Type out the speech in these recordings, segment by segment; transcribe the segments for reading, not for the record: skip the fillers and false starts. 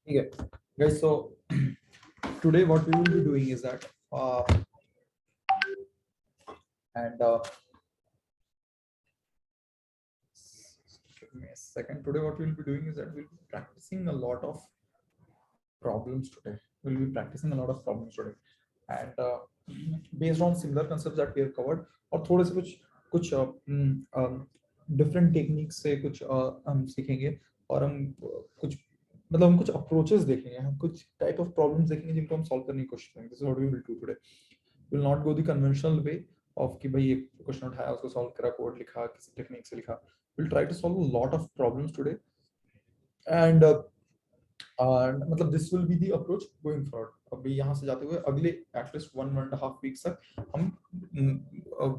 ठीक है guys, so today what we will be doing is that and give me a second. Today what we will be doing is that we'll be practicing a lot of problems today. We'll be practicing a lot of problems today and based on similar concepts that we have covered और थोड़े से कुछ different technique से कुछ हम सीखेंगे और हम कुछ मतलब हम कुछ अप्रोचेस देखेंगे, हम कुछ टाइप ऑफ प्रॉब्लम्स देखेंगे जिनको हम सॉल्व करने की कोशिश करेंगे. This is what we will do today. Will not go the conventional way of कि भाई एक क्वेश्चन उठाया उसको सॉल्व करा, कोड लिखा, किसी टेक्निक से लिखा. Will try to solve a lot of problems today and मतलब this will be the approach going forward. अभी यहाँ से जाते हुए अगले एटलीस्ट 1.5 वीक्स तक हम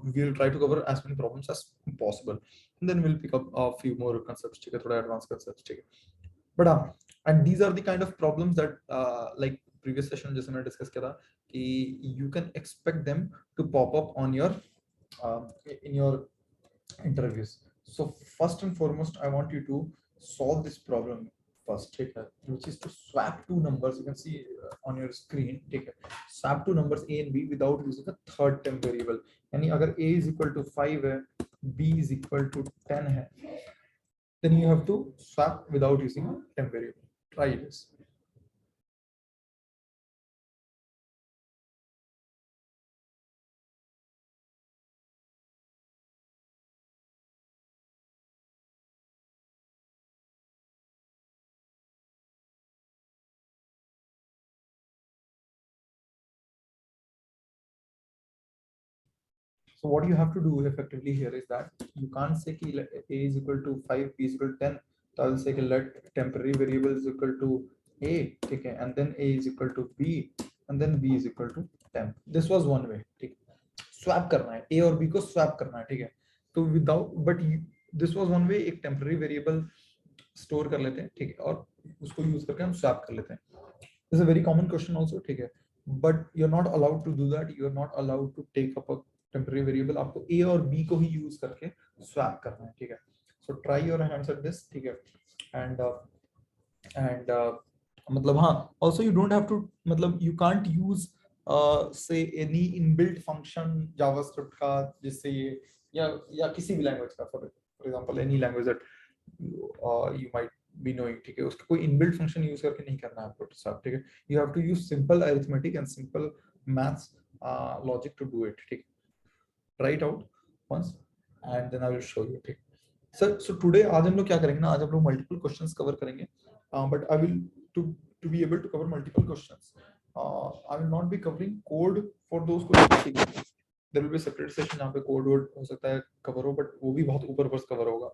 we will try to cover as many problems as possible and then will pick up a few more concepts. ठीक है, थोड़ा एडवांस कांसेप्ट्स. ठीक है, but and these are the kind of problems that like previous session जैसे मैंने discuss किया था कि you can expect them to pop up on your in your interviews. So first and foremost I want you to solve this problem first, ठीक है, which is to swap two numbers. You can see on your screen, ठीक है, swap two numbers a and b without using a third temp variable. यानी अगर a is equal to 5 है, b is equal to 10 है, then you have to swap without using a temp variable. Try this. So what you have to do effectively here is that you can't say कि a is equal to 5, b is equal to 10. So I will say कि let temporary variable is equal to a, ठीक है, and then a is equal to b, and then b is equal to 10. This was one way. ठीक है, swap करना है, a और b को swap करना है. ठीक है, तो without but this was one way. एक temporary variable store कर लेते हैं, ठीक है, और उसको यूज करके हम swap कर लेते हैं. This is a very common question also. ठीक है, but you're not allowed to do that. You're not allowed to take up a temporary variable. आपको a और b को ही यूज करके swap करना है. ठीक है, so try your hands at this. ठीक है, and मतलब हाँ, also you don't have to मतलब you can't use say any inbuilt function javascript का जिससे ये या किसी भी language का, for example any language that you might be knowing. ठीक है, उसका कोई इनबिल्ट फंक्शन यूज करके नहीं करना है आपको सब. ठीक है, you have to use simple arithmetic and simple maths logic to do it. ठीक, try it out once and then I will show you. ठीक, so today आज हम लोग क्या करेंगे ना, आज हम लोग multiple questions cover करेंगे, but I will to be able to cover multiple questions I will not be covering code for those questions. ठीक है, there will be a separate session जहाँ पे code word हो सकता है cover हो, but वो भी बहुत ऊपर ऊपर cover होगा,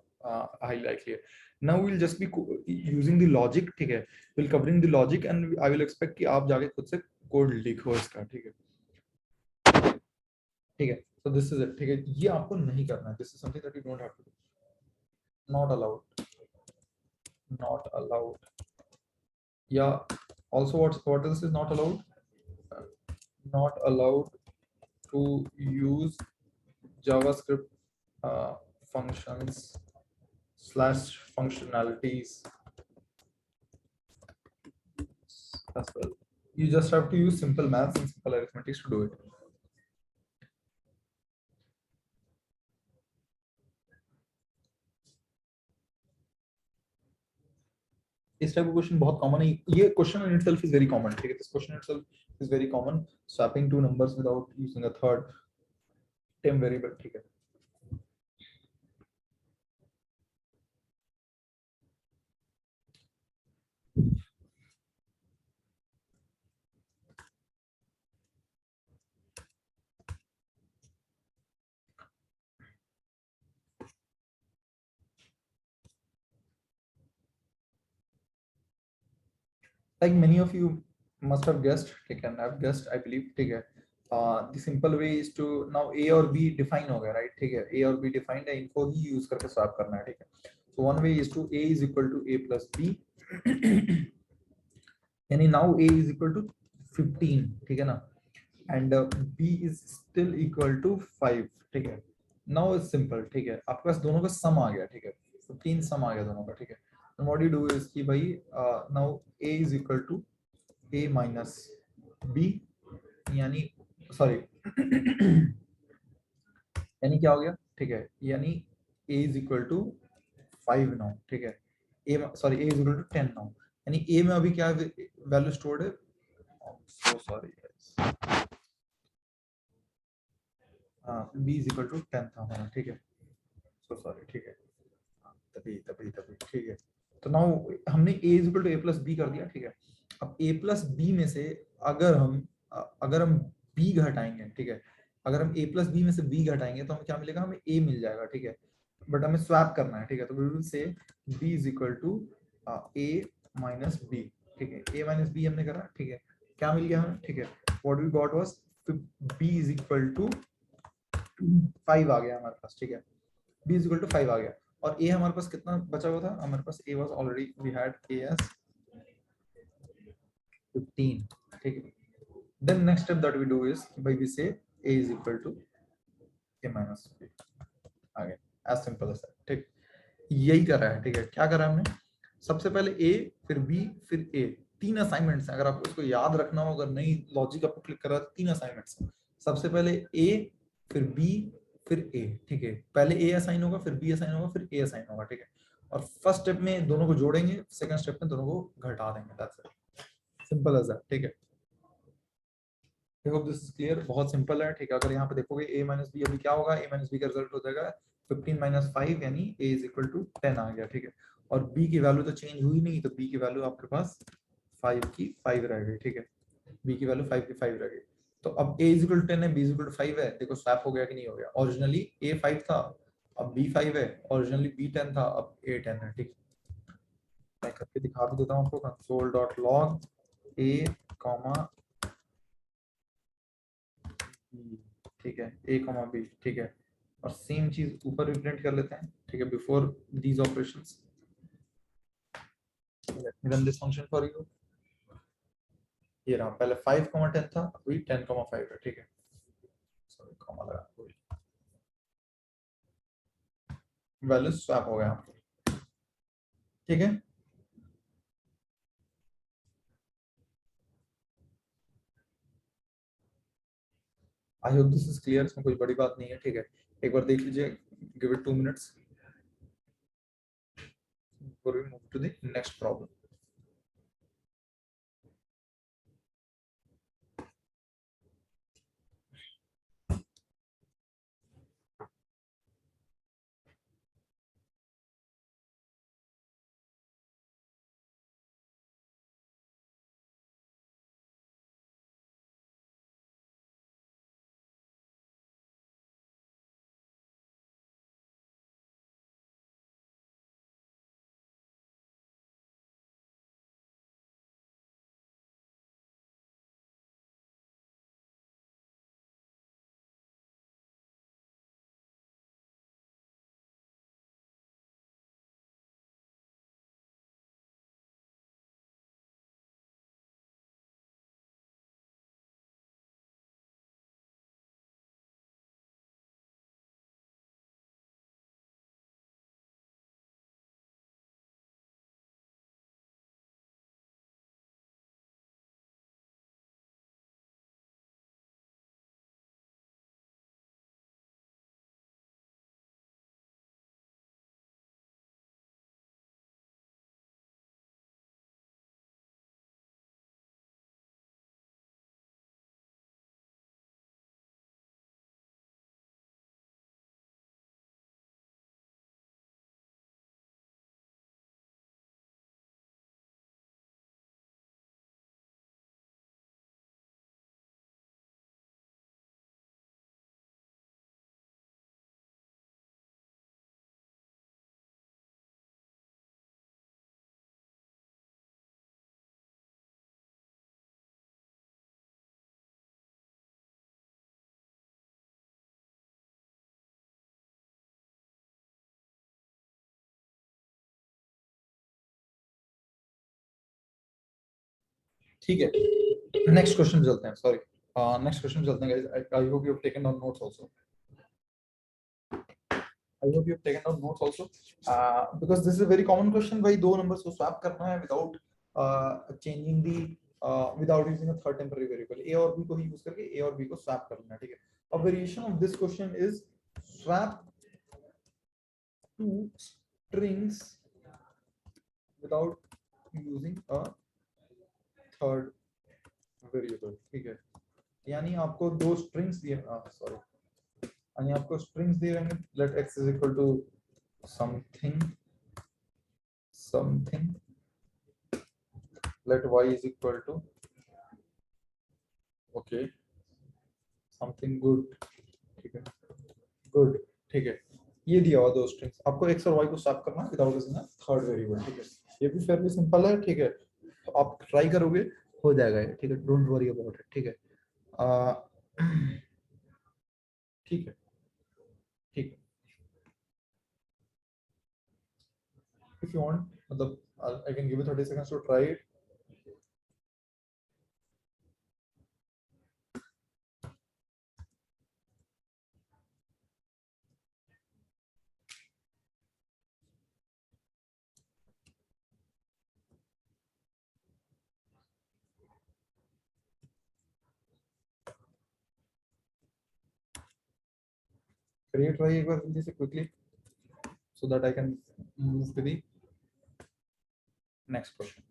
highly likely है. Now we'll just be using the logic. ठीक है, we'll covering the logic and I will expect कि आप जाके खुद से code लिखो इसका. ठीक है, ठीक है, so this is it. ठीक है, ये आपको नहीं करना है. This is something that you don't have to do. Not allowed. Not allowed. Yeah, also what else is not allowed? Not allowed to use JavaScript functions / functionalities as well. You just have to use simple maths and simple arithmetic to do it. इस type का question बहुत common है. ये question in itself is very common. ठीक है, this question itself is very common. Swapping to numbers without using a third temp variable. ठीक है, like many of you must have guessed. ठीक है, I've guessed, I believe. ठीक है, the simple way is to now a और b define हो गया, right? ठीक है, a और b defined है, इनको ही यूज करके स्वैप करना है. ठीक है, so one way is to a is equal to a plus b यानी now a is equal to 15. ठीक है ना, and b is still equal to 5. ठीक है, now it's simple. ठीक है, आपके पास दोनों का सम आ गया. ठीक है, 15 सम आ गया दोनों का. ठीक है, व्हाट यू डू इज कि भाई now a is equal to a minus b, यानी सॉरी यानी क्या हो गया, ठीक है, यानी a is equal to 5 now, ठीक है, a sorry a is equal to 10 now, यानी a में अभी क्या वैल्यू स्टोर्ड है, सो सॉरी हाँ, b इज इक्वल टू 10 था हमारा, ठीक है, सो सॉरी, ठीक है, तभी तभी तभी ठीक है। तो नाउ हमने a is equal to a plus b कर दिया, ठीक है। अब a प्लस बी में से अगर हम b घटाएंगे, ठीक है, अगर हम a प्लस बी में से b घटाएंगे तो हमें क्या मिलेगा, हमें a मिल जाएगा, ठीक है, बट हमें स्वैप करना है, ठीक है, तो we will say b is equal to a minus b, ठीक है, a माइनस b हमने करा, ठीक है, क्या मिल गया हमें, ठीक है, what we got was b is equal to 5 आ गया हमारे पास, ठीक है, b इज इक्वल टू 5 आ गया, और a हमारे पास कितना बचा हुआ था, हमारे पास a was already we had a as 15, ठीक है। Then next step that we do is by we say a is equal to a minus b, आ गया, एज सिंपल एज दैट, ठीक, यही कर रहा है, ठीक है, क्या करा हमने, सबसे पहले a फिर b फिर a, तीन असाइनमेंट्स हैं, अगर आपको इसको याद रखना हो, अगर नहीं लॉजिक आपको क्लिक कर रहा है, तीन असाइनमेंट्स हैं, सबसे पहले a फिर b फिर a, ठीक है, पहले a असाइन होगा फिर b असाइन होगा फिर a असाइन होगा, ठीक है, और फर्स्ट स्टेप में दोनों को जोड़ेंगे, सेकंड स्टेप में दोनों को घटा देंगे, that's it, simple as that, ठीक है। I hope this is clear, बहुत सिंपल है, ठीक है। अगर यहाँ पे देखोगे a माइनस बी, अभी क्या होगा, a माइनस बी का रिजल्ट हो जाएगा 15 माइनस 5, यानी a इज इक्वल टू 10 आ गया, ठीक है, और b की वैल्यू तो चेंज हुई नहीं, तो b की वैल्यू आपके पास 5 की 5 रह गई, ठीक है, b की वैल्यू 5 की 5 रह गई। तो अब a इज इक्वल टू 10 है, b इज इक्वल टू 5 है, देखो स्वैप हो गया कि नहीं हो गया, ओरिजिनली a 5 था, अब b 5 है, ओरिजिनली b 10 था, अब a 10 है, ठीक है, मैं करके दिखा भी देता हूँ आपको, console dot log a comma, ठीक है, a कॉमा b, ठीक है, और सेम चीज ऊपर भी प्रिंट कर लेते हैं, ठीक है, before these operations, run this function for you, ये रहा, पहले 5 कॉमा 10 था, अभी 10 कॉमा 5 है, ठीक है, सॉरी कॉमा लगा, वैल्यू स्वैप हो गया, ठीक है। I hope this is clear, इसमें कोई बड़ी बात नहीं है, ठीक है, एक बार देख लीजिए, give it 2 minutes before we move to the next problem। ठीक है, नेक्स्ट क्वेश्चन चलते हैं, सॉरी, नेक्स्ट क्वेश्चन चलते हैं guys, I hope you have taken down notes also. I hope you have taken down notes also, because this is a very common question. भाई दो numbers को swap करना है without changing the without using a third temporary variable. A और B को ही use करके A और B को swap करना है, ठीक है. A variation of this question is swap two strings without using a third variable, ठीक है. यानी आपको दो strings दिए, sorry, यानी आपको strings दिए रहेंगे. Let x is equal to something, let y is equal to okay something good, ठीक है, good, ठीक है. ये दिया हुआ दो स्ट्रिंग्स, आपको x और y को स्वैप करना है without using a third variable, ठीक है. ये भी फेयरली सिंपल है, ठीक है. तो आप ट्राई करोगे हो जाएगा ये, ठीक है. डोंट वरी अबाउट इट, ठीक है. ठीक है, ठीक है. if you want, मतलब I can give you 30 seconds to try it. करिए ट्राई एक बार जल्दी से quickly so that I can move to the next question.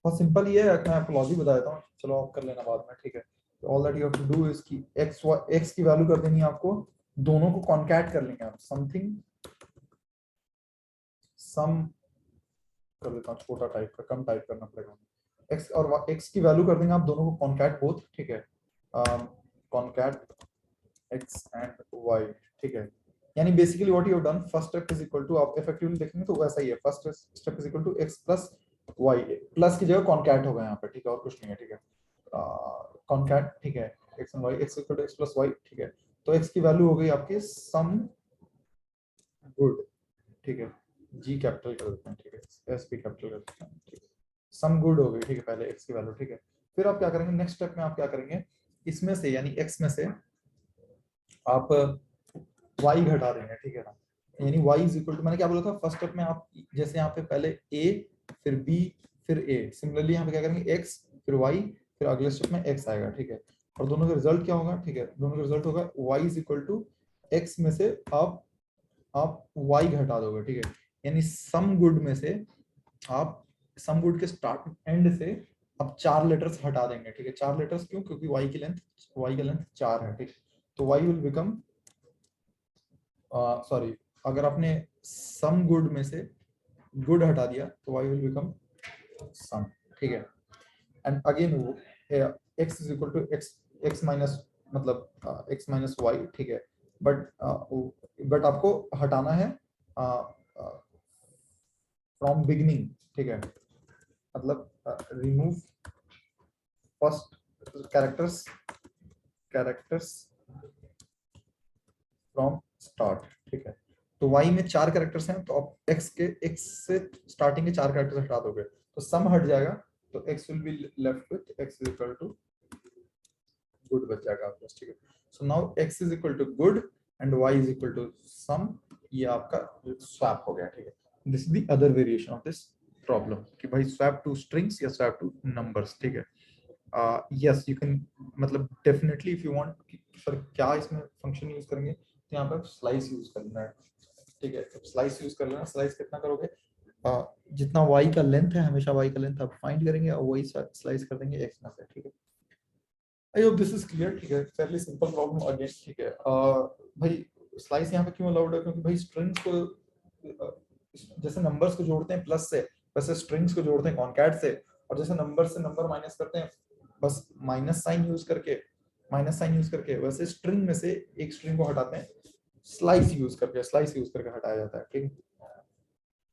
बहुत सिंपल ही है, मैं आपको लॉजिक बता देता हूँ, चलो आप कर लेना बाद में, ठीक है. All that you have to do is कि x की वैल्यू कर देनी है आपको, दोनों को कॉन्कैट कर लेंगे आप. समथिंग सम कर देता हूँ, छोटा टाइप का, कम टाइप करना पड़ेगा. x और x की वैल्यू कर देंगे आप दोनों को कॉन्कैट बोथ, ठीक है. कॉन्कैट x एंड y, ठीक है. यानी basically what you have done, first step is equal to, आप इफेक्टिवली देखेंगे तो वैसा ही है. First step is equal to x plus y, plus की जगह कॉन्कैट होगा यहाँ पे, ठीक है, और कुछ नहीं है, ठीक है. कॉन्कैट, ठीक है, x and y, x equal to x plus y, ठीक है. तो x की वैल्यू हो गई आपकी सम गुड, ठीक है. g कैपिटल कर देते हैं, ठीक है, s भी कैपिटल कर देते हैं, ठीक है. सम गुड हो गई, ठीक है, पहले x की वैल्यू, ठीक है. फिर आप क्या करेंगे, नेक्स्ट स्टेप में आप क्या करेंगे, इसमें से यानी x में से आप y घटा देंगे, ठीक है ना. यानी y इज इक्वल टू, मैंने क्या बोला था फर्स्ट स्टेप में, आप जैसे यहाँ पे पहले a फिर b फिर a, सिमिलरली यहाँ पे क्या करेंगे x फिर y, फिर अगले स्टेप में x आएगा, ठीक है. और दोनों का रिजल्ट क्या होगा, ठीक है, दोनों का रिजल्ट होगा y is equal to x में से आप y घटा दोगे, ठीक है. यानी सम गुड में से आप सम गुड के स्टार्ट एंड से आप 4 लेटर्स हटा देंगे, ठीक है. 4 लेटर्स क्यों, क्योंकि y की लेंथ 4 है, ठीक. तो y विल बिकम, सॉरी, अगर आपने सम गुड में से गुड हटा दिया तो y विल बिकम सम, ठीक है. And again x is equal to x minus, मतलब x माइनस y, ठीक है. बट आपको हटाना है फ्रॉम बिगिनिंग, ठीक है. मतलब remove first characters from start, ठीक है. तो y में 4 कैरेक्टर्स हैं, तो आप x से स्टार्टिंग के 4 कैरेक्टर्स हटा दोगे तो सम हट जाएगा, तो x will be left with x is equal to good बच जाएगा आपके पास, ठीक है. So now x is equal to good and y is equal to some, ये आपका स्वैप हो गया, ठीक है. This is the other variation of this problem कि भाई स्वैप टू स्ट्रिंग्स या स्वैप टू नंबर्स, ठीक है. यस यू कैन, मतलब definitely if you want, sir क्या इसमें फंक्शन यूज करेंगे, तो यहाँ पर स्लाइस यूज करना है, ठीक है. स्लाइस यूज कर लेना. स्लाइस कितना करोगे, जितना y का लेंथ है, हमेशा y का लेंथ आप फाइंड करेंगे और वही स्लाइस कर देंगे x में से, ठीक है. I hope this is clear, ठीक है. फेयरली सिंपल प्रॉब्लम अगेन, ठीक है. भाई स्लाइस यहाँ पे क्यों अलाउड है, क्योंकि भाई स्ट्रिंग्स को जैसे नंबर्स को जोड़ते हैं प्लस से, वैसे स्ट्रिंग्स को जोड़ते हैं कॉन्कैट से, और जैसे नंबर से नंबर माइनस करते हैं बस माइनस साइन यूज करके, माइनस साइन यूज करके, वैसे स्ट्रिंग में से एक स्ट्रिंग को हटाते हैं स्लाइस यूज करके, स्लाइस यूज करके हटाया जाता है। ठीक है,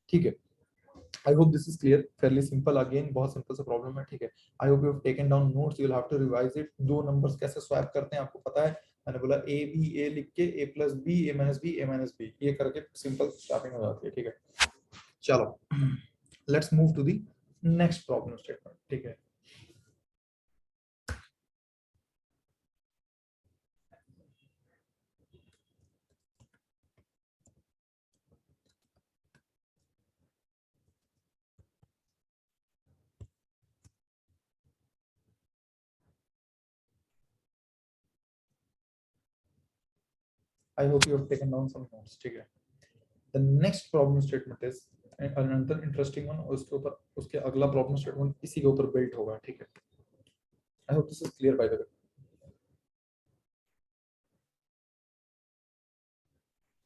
ठीक है। I hope this is clear, fairly simple, again बहुत सिंपल सा प्रॉब्लम है। ठीक है, I hope you have taken down notes, you will have to revise it. दो नंबर्स कैसे स्वैप करते हैं आपको पता है, मैंने बोला ए बी, ए लिख के ए प्लस बी, ए माइनस बी, ए माइनस बी, ये करके सिंपल स्वैपिंग हो जाती है। ठीक है, चलो let's move to the next problem statement. ठीक है, I hope you have taken down some notes. ठीक है, the next problem statement is another interesting one, उसके ऊपर उसके अगला प्रॉब्लम स्टेटमेंट इसी के ऊपर बिल्ट होगा। ठीक है, I hope this is clear by the way.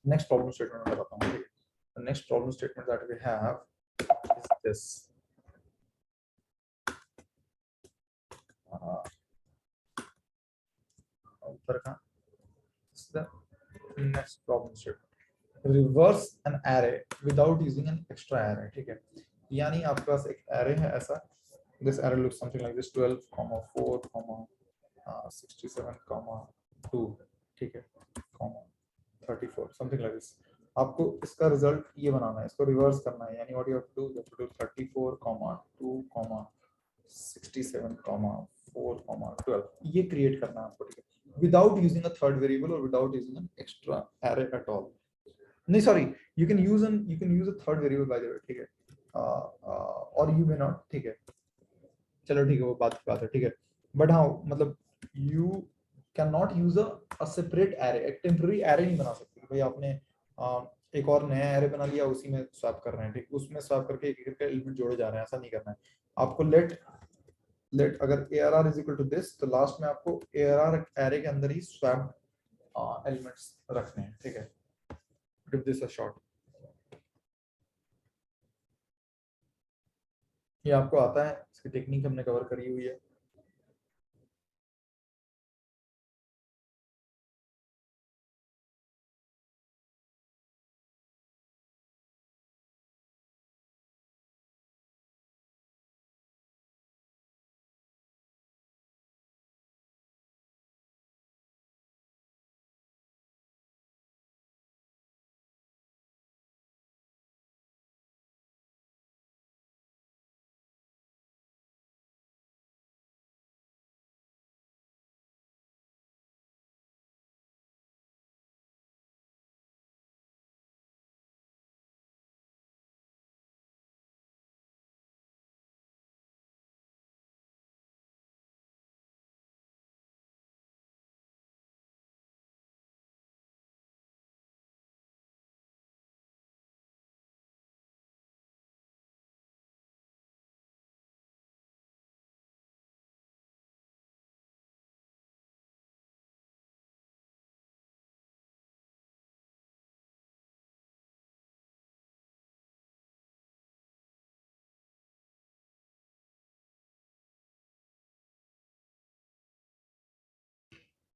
Next problem statement मैं बताता हूँ। ठीक है, the next problem statement that we have is this. ऊपर का is the next problem statement. Reverse an array without using an extra array. ठीक है, यानी आपके पास एक array है ऐसा, this array looks something like this 12, 4, 67, 2, ठीक है, 34, something like this. आपको इसका रिजल्ट ये बनाना है, इसको रिवर्स करना है, यानी what you have to do, you have to do 34, 2, 67, 4, 12, ये क्रिएट करना है आपको। ठीक है, without using a third variable और without using an extra array at all. नहीं sorry, you can use a third variable by the way. ठीक है, और यू मे नॉट। ठीक है, चलो ठीक है, वो बात की बात है। ठीक है, बट हाँ मतलब you can not use a separate array, एक टेम्पररी एरे नहीं बना सकते भाई आपने एक और नया एरे बना लिया उसी में स्वैप कर रहे हैं। ठीक, उसमें स्वैप करके एक एक एलिमेंट जोड़े जा रहे हैं, ऐसा नहीं करना है आपको। लेट अगर ARR is equal to this, तो लास्ट में आपको ARR एरे के अंदर ही स्वैप एलिमेंट्स रखने हैं। ठीक है, गिव दिस अ शॉट। ये आपको आता है, इसकी टेक्निक हमने कवर करी हुई है।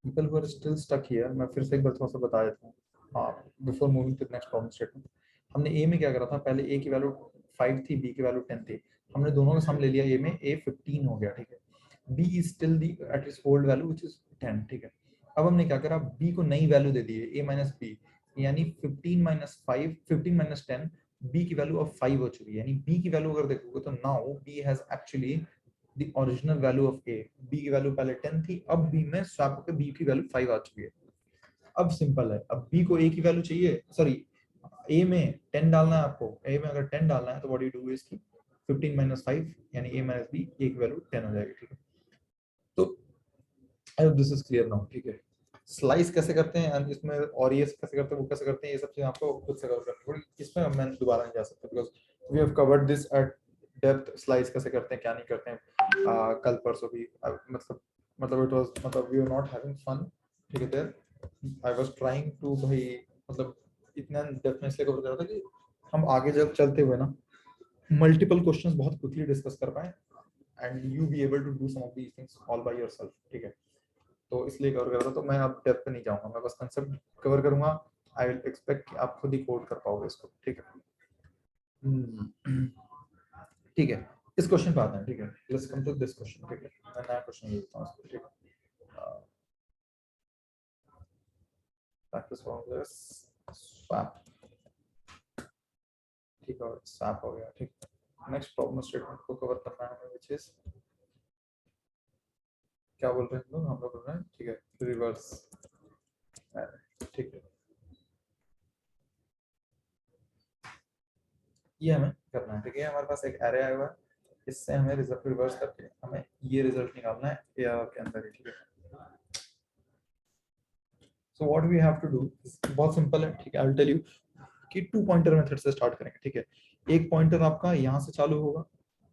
People who are still stuck here, मैं फिर से एक बार थोड़ा सा बता देता हूँ। हाँ, before moving to next problem statement, हमने ए में क्या करा था, पहले ए की वैल्यू 5 थी, बी की वैल्यू 10 थी, हमने दोनों का सम ले लिया, ए में ए 15 हो गया। ठीक है, b is still the at its old value which is 10। ठीक है, अब हमने क्या करा, बी को नई वैल्यू दे दी है ए माइनस बी, यानी 15 माइनस 5, 15 माइनस 10, बी की वैल्यू अब 5 हो चुकी है, यानी बी की वैल्यू अगर देखोगे तो now b has actually the original value of a, b की वैल्यू पहले 10 थी, अब b में स्वैप होकर b की वैल्यू 5 आ चुकी है। अब सिंपल है, अब b को a की वैल्यू चाहिए, सॉरी a में 10 डालना है आपको, a में अगर 10 डालना है तो व्हाट यू डू इज की 15 माइनस 5 यानी a माइनस b, a की वैल्यू 10 हो जाएगी। ठीक है, तो आई hope this is clear now. ठीक है, स्लाइस कैसे करते हैं and इसमें और ये कैसे करते हैं, वो कैसे करते हैं, ये सब चीजें आपको खुद से कवर करनी पड़ेगी, इसमें मैं दोबारा नहीं जा सकता because we have covered this at depth. Slice कैसे करते हैं, क्या नहीं करते हैं, कल परसों भी मतलब इट वाज मतलब we were not having fun. ठीक है, there I was trying to भाई मतलब इतना डेप्थ में इसलिए कवर कर रहा था कि हम आगे जब चलते हुए ना मल्टीपल क्वेश्चंस बहुत क्विकली डिस्कस कर पाए and you be able to do some of these things all by yourself. ठीक है, तो इसलिए कवर कर रहा था। तो मैं अब डेप्थ पे नहीं जाऊंगा, मैं बस कंसेप्ट कवर करूंगा। आई विल एक्सपेक्ट कि आप खुद ही कोड कर पाओगे इसको, ठीक है। ठीक है, इस क्वेश्चन पे आते हैं, ठीक है। Let's come to this question, ठीक है। मैं नया क्वेश्चन लेता हूँ इसको, ठीक है। प्रैक्टिस फॉर्मूलास स्वैप, ठीक है, स्वैप हो गया, ठीक है। नेक्स्ट प्रॉब्लम स्टेटमेंट को कवर करना है हमें, व्हिच इज क्या बोल रहे हैं हम लोग बोल रहे हैं, ठीक है, रिवर्स, ठीक है। ये हमें करना है, ठीक है। हमारे पास एक एरे आया हुआ है, इससे हमें रिजल्ट रिवर्स करके हमें ये रिजल्ट निकालना है एआर के अंदर ही, ठीक है। So what we have to do, बहुत सिंपल है, ठीक है। आई विल टेल यू कि 2 पॉइंटर मेथड से स्टार्ट करेंगे, ठीक है। एक पॉइंटर आपका यहाँ से चालू होगा,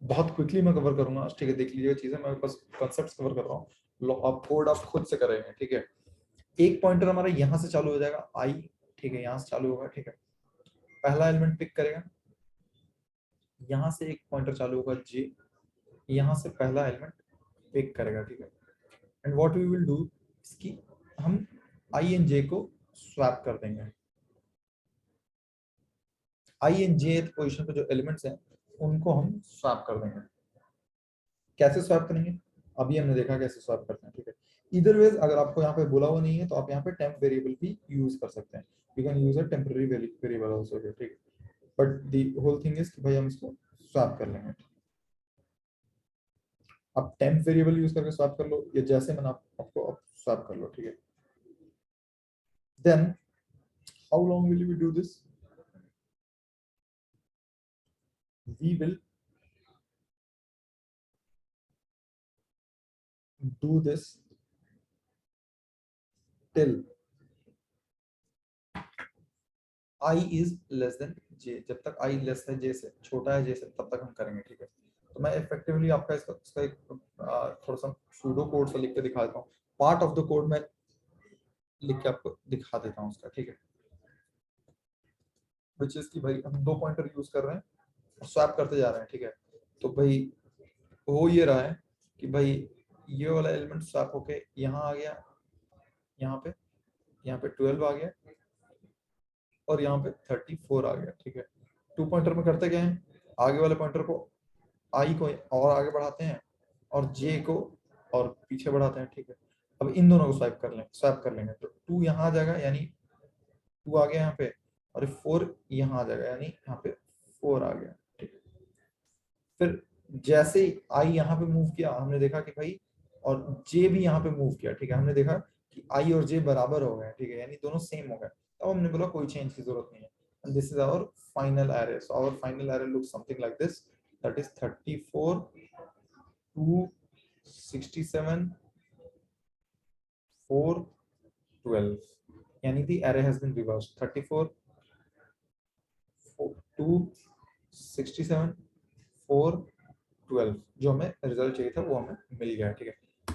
बहुत क्विकली मैं कवर करूंगा, ठीक है। देख लीजिएगा चीजें, मैं बस कॉन्सेप्ट्स कवर कर रहा हूँ, आप कोड आप खुद से करेंगे, ठीक है। एक पॉइंटर हमारा यहाँ से चालू हो जाएगा आई, ठीक है, यहाँ से चालू होगा, ठीक है। पहला एलिमेंट पिक करेगा, यहाँ से एक पॉइंटर चालू होगा जे, यहाँ से पहला एलिमेंट पिक करेगा, ठीक है। And what we will do, इसकी हम आई एंड जे को स्वैप कर देंगे। आई एंड जे पोजीशन पे जो एलिमेंट्स हैं उनको हम स्वैप कर देंगे। कैसे स्वैप करेंगे, अभी हमने देखा कैसे स्वैप करते हैं, ठीक है। इधर वेज अगर आपको यहाँ पे बोला हुआ नहीं है तो आप यहाँ पे टेम्प वेरिएबल भी यूज कर सकते हैं, you can use a temporary variable also, ठीक है। But the whole thing is कि भाई हम इसको स्वैप कर लेंगे। आप टेम्प वेरिएबल यूज करके स्वैप कर लो, या जैसे मैंने आपको स्वैप कर लो, ठीक है। Then how long will we do this, we will do this till i is less than j, जब तक i लेस है j से, छोटा है j से, तब तक हम करेंगे, ठीक है। तो मैं इफेक्टिवली आपका इसका एक थोड़ा सा सूडो कोड सा लिख के दिखा देता हूँ, पार्ट ऑफ द कोड में लिख के आपको दिखा देता हूँ उसका, ठीक है। विच इज कि भाई हम 2 पॉइंटर यूज कर रहे हैं और स्वैप करते जा रहे हैं, ठीक है। तो भाई हो ये रहा है कि भाई ये वाला एलिमेंट स्वैप होके यहाँ आ गया, यहाँ पे 12 आ गया, और यहाँ पे 34 आ गया, ठीक है। 2 पॉइंटर में करते क्या है, आगे वाले पॉइंटर को आई को और आगे बढ़ाते हैं और जे को और पीछे बढ़ाते हैं, ठीक है। अब इन दोनों को स्वैप कर लेंगे, तो 2 यहाँ आ जाएगा, यानी 2 आ गया यहाँ पे, और 4 यहाँ आ जाएगा, यानी यहाँ पे 4 आ गया, ठीक है। फिर जैसे ही आई यहाँ पे मूव किया, हमने देखा कि भाई, और जे भी यहाँ पे मूव किया, ठीक है। हमने देखा कि आई और जे बराबर हो गए, ठीक है, यानी दोनों सेम हो गए। तब हमने बोला कोई चेंज की जरूरत नहीं है, and this is our final array. So our final array looks something like this, that is 34 267 4 12, यानी the array has been reversed, 34 267 4 12, जो हमें रिजल्ट चाहिए था वो हमें मिल गया, ठीक है।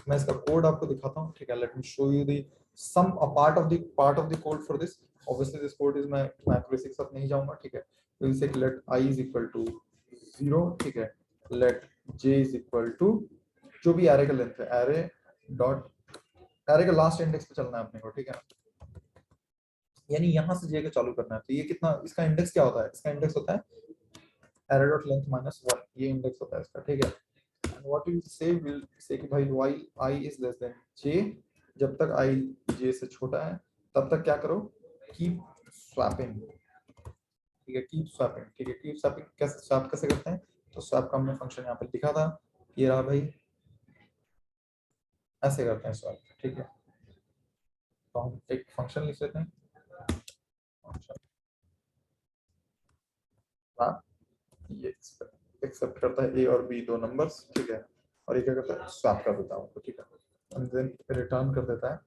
मैं इसका कोड आपको दिखाता हूँ, ठीक है। Let me show you the some a part of the code for this. Obviously this code is, मैं एक्यूरेसी के साथ नहीं जाऊंगा, ठीक है। Will say let i is equal to 0, ठीक है। Let j is equal to जो भी एरे का लेंथ है, एरे का लास्ट इंडेक्स पे चलना है अपने को, ठीक है। यानी यहाँ से j का चालू करना है, तो ये कितना, इसका इंडेक्स क्या होता है, इसका इंडेक्स होता है array dot length minus 1, ये इंडेक्स होता है इसका, ठीक है। and what we'll say कि भाई while I is less than j, जब तक I j से छोटा है तब तक क्या करो, keep swapping, ठीक है। keep swapping, ठीक है। keep swapping कैसे स्वैप कैसे करते हैं, तो स्वैप का हमने फंक्शन यहाँ पे लिखा था, ये रहा भाई, ऐसे करते हैं स्वैप, ठीक है। तो हम एक फंक्शन लिख लेते हैं, फंक्शन स्वैप, ये एक्सेप्ट करता है a और b दो नंबर्स, ठीक है। और ये क्या करता है, स्वैप कर देता है उनको, ठीक है। एंड देन रिटर्न कर देता है,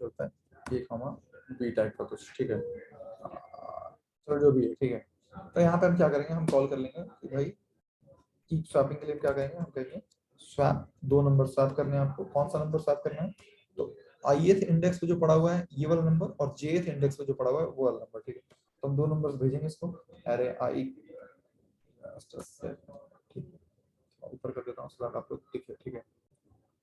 होता है ए कॉमा बी टाइप का कुछ, ठीक है। चलो जो भी है, ठीक है। तो यहाँ पे हम क्या करेंगे, हम कॉल कर लेंगे कि भाई कीप स्वैपिंग के लिए क्या कहेंगे, हम कहेंगे स्वैप, दो नंबर स्वैप करने हैं आपको, कौन सा नंबर स्वैप करना है, तो ith इंडेक्स पे जो पड़ा हुआ है ये वाला नंबर, और jth इंडेक्स पे जो पड़ा हुआ है वो वाला नंबर, ठीक है। तो हम दो नंबर्स भेजेंगे इसको, अरे आई, ठीक है, ऊपर कर देता हूँ उसके बाद आप लोग, ठीक है, ठीक है।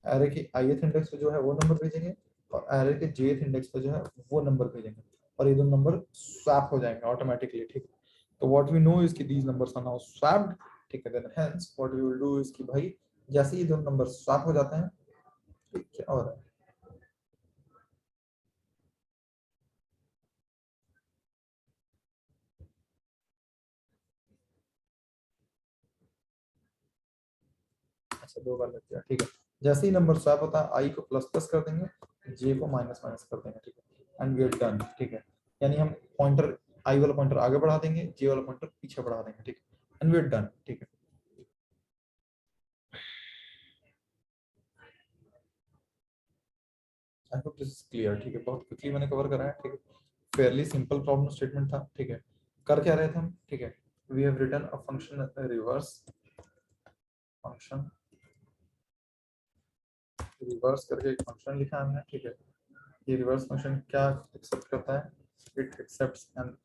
एरे के ith इंडेक्स पे जो है वो नंबर भेजेंगे और एरे के jth इंडेक्स पे जो है वो नंबर भेजेंगे और ये दोनों नंबर स्वैप हो जाएंगे ऑटोमेटिकली, ठीक है। तो व्हाट वी नो इज कि these numbers are now swapped, ठीक है। Then hence what we will do is कि भाई जैसे ये दोनों नंबर स्वैप हो जाते हैं, ठीक, क्या हो रहा है? अच्छा, दो बार लग गया, ठीक है। जैसे ही नंबर स्वैप होता है आई को प्लस प्लस कर देंगे, जे को माइनस माइनस कर देंगे, ठीक है। एंड वी आर डन, ठीक है। यानी हम पॉइंटर आई वाला पॉइंटर आगे बढ़ा देंगे, जे वाला पॉइंटर पीछे बढ़ा देंगे, ठीक है। एंड वी आर डन, ठीक है। I hope this is clear, ठीक है। बहुत क्विकली मैंने कवर करा है, ठीक है। फेयरली सिंपल प्रॉब्लम स्टेटमेंट था, ठीक है। कर क्या रहे थे हम, ठीक है। We have written a function reverse function, reverse करके एक फंक्शन लिखा है हमने, ठीक है। ये रिवर्स फंक्शन क्या एक्सेप्ट करता है? It accepts an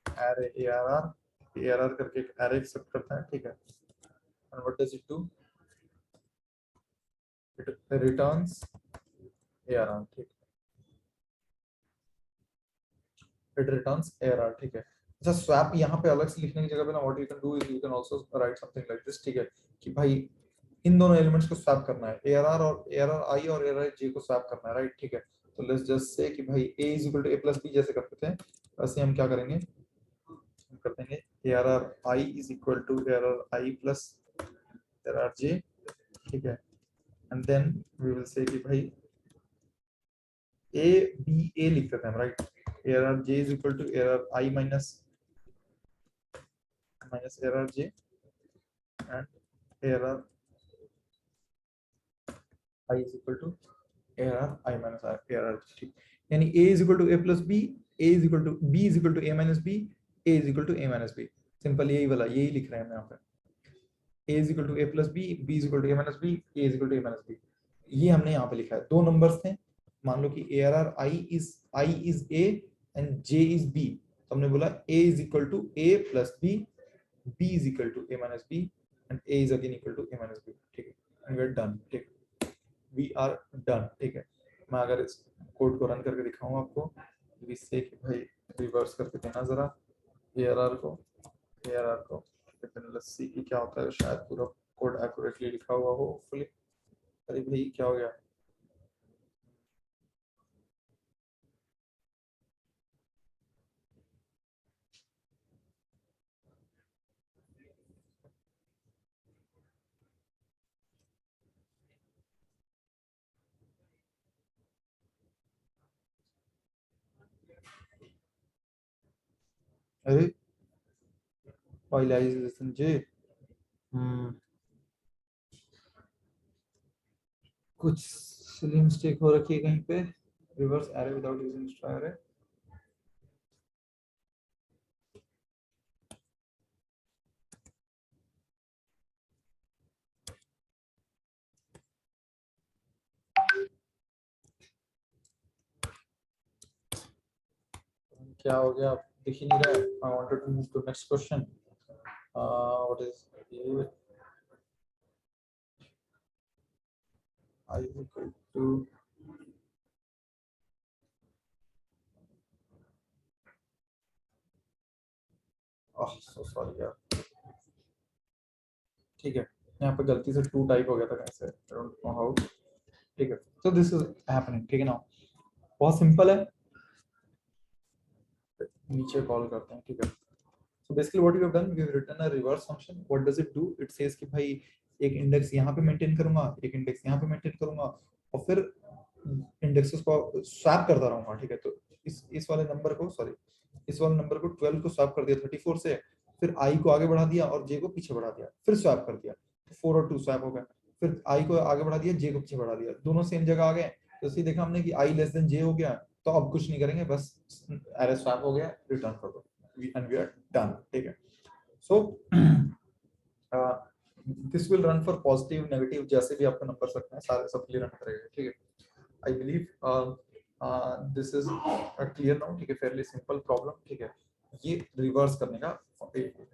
array arr करके एक array एक्सेप्ट करता है, ठीक है। and what does it do? It returns arr, ठीक है। it returns arr, ठीक है। अच्छा, स्वैप यहाँ पे अलग से लिखने की जगह पे ना what you can do is you can also right something like this, ठीक है। कि भाई इन दोनों एलिमेंट्स को स्वैप करना है, arr और arr i और arr j को स्वैप करना है, राइट, ठीक है। तो लेट्स जस्ट से कि भाई a is equal to a plus b जैसे करते थे, वैसे हम क्या करेंगे, हम कर देंगे arr i is equal to arr i plus arr j, ठीक है। एंड देन वी विल से कि भाई a b a लिख देते हैं, right. arr j is equal to arr I minus arr j and arr I is equal to arr I minus arr j, ठीक। यानी a is equal to a plus b, a is equal to b is equal to a minus b, a is equal to a minus b। Simple यही वाला यही लिख रहे हैं हम यहाँ पे, a is equal to a plus b, b is equal to a minus b, a is equal to a minus b। ये हमने यहाँ पे लिखा है। दो नंबर्स थे, मान लो कि arr I is a and j is b, तो हमने बोला a is equal to a plus b, b is equal to a minus b and a is again equal to a minus b, ठीक है। and we are done, ठीक है। we are done, ठीक है। मैं अगर इस कोड को रन करके दिखाऊं आपको, इससे कि भाई रिवर्स करके देना जरा arr को, लेट्स सी कि क्या होता है। शायद पूरा कोड एक्यूरेटली लिखा हुआ हो होपफुली। अरे भाई क्या हो गया? अरे फाइलाइजेशन जी, कुछ सिली मिस्टेक हो रखी है कहीं पे। Reverse array without using extra array, क्या हो गया? आप दिख ही नहीं रहा है। I wanted to move to next question. What is ये? I equal to, oh so sorry यार, ठीक है। यहाँ पे गलती से टू टाइप हो गया था कहीं से, आई डोंट नो हाउ, ठीक है। तो दिस इज हैपनिंग, ठीक है ना। बहुत सिंपल है, नीचे कॉल करते हैं, ठीक है। So basically what we have done, we have written a reverse function. What does it do? It says कि भाई एक इंडेक्स यहाँ पे मेंटेन करूंगा, एक इंडेक्स यहाँ पे मेंटेन करूंगा और फिर इंडेक्सेस को स्वैप करता रहूंगा, ठीक है। तो इस वाले नंबर को, सॉरी, इस वाले नंबर को 12 को स्वैप कर दिया 34 से, फिर i को आगे बढ़ा दिया और j को पीछे बढ़ा दिया, फिर स्वैप कर दिया, तो 4 और 2 स्वैप हो गए। फिर i को आगे बढ़ा दिया, j को पीछे बढ़ा दिया, दोनों सेम जगह आ गए। तो इसी देखा हमने कि i लेस देन j हो गया, तो अब कुछ नहीं करेंगे, बस एरे स्वैप हो गया, रिटर्न कर दो and we are done, ठीक है। So this will run for positive negative, जैसे भी आपको नंबर रखना है सारे सब के लिए रन करेगा, ठीक है। I believe this is clear now, ठीक है। fairly simple problem, ठीक है। ये रिवर्स करने का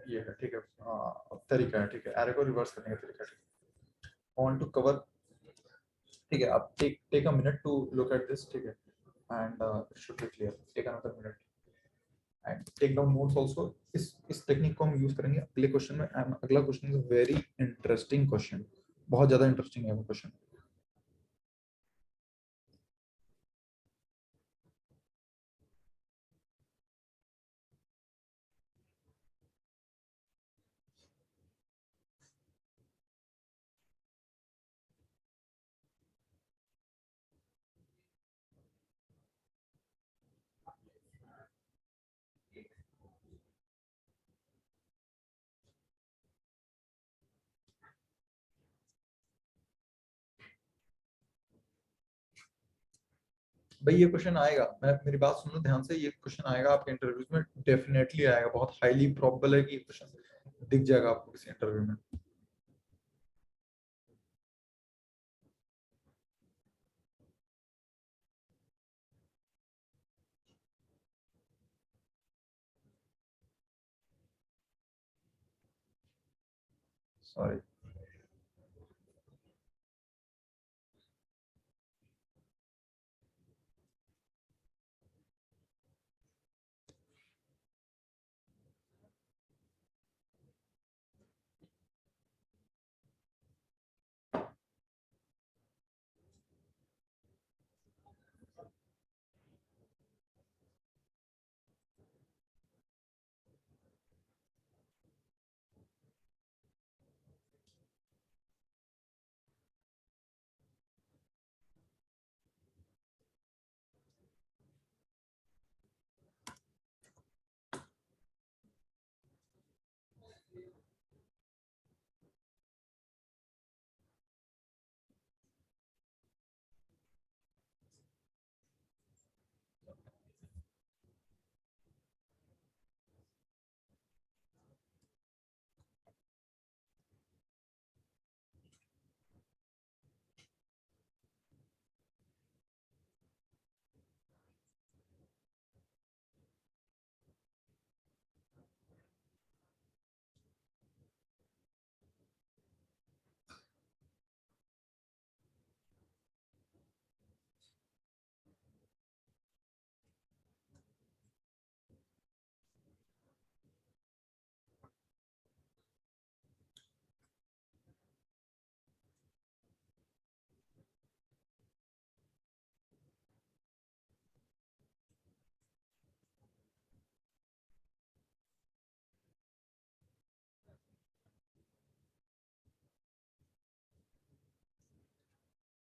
ये है, ठीक है, तरीका है, ठीक है। एरे को रिवर्स करने का तरीका है, ठीक है। I want to cover ठीक है, आप take a minute to look at this, ठीक है, and it should be clear, take another minute and take down notes also. इस टेक्निक को हम यूज करेंगे अगले क्वेश्चन में, एंड अगला question is very interesting question, बहुत ज्यादा इंटरेस्टिंग है वो क्वेश्चन। भाई ये क्वेश्चन आएगा, मैं मेरी बात सुनो ध्यान से, ये क्वेश्चन आएगा आपके इंटरव्यूज में, डेफिनेटली आएगा, बहुत हाईली प्रोबेबल है कि ये क्वेश्चन दिख जाएगा आपको किसी इंटरव्यू में। सॉरी।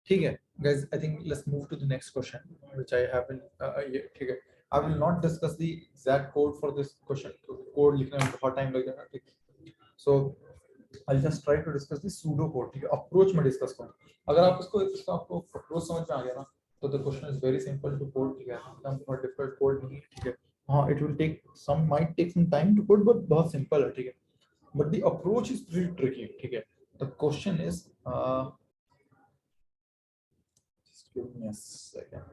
ठीक है guys, I think let's move to the next question which I haven't ठीक है, I will not discuss the exact code for this question, तो कोड लिखने में बहुत टाइम लग जाएगा, ठीक है, so I'll just try to discuss the pseudo code, ठीक है, अप्रोच में डिस्कस करूँ। अगर आप इसका आपको अप्रोच समझ में आ गया ना, तो the question is very simple to code, ठीक है, एकदम बहुत डिफिकल्ट कोड नहीं, ठीक है, हाँ it will take some, might take some time to code, but बहुत सिंपल है, ठीक है, but the approach is pretty tricky, ठीक है। The question is just give me a second.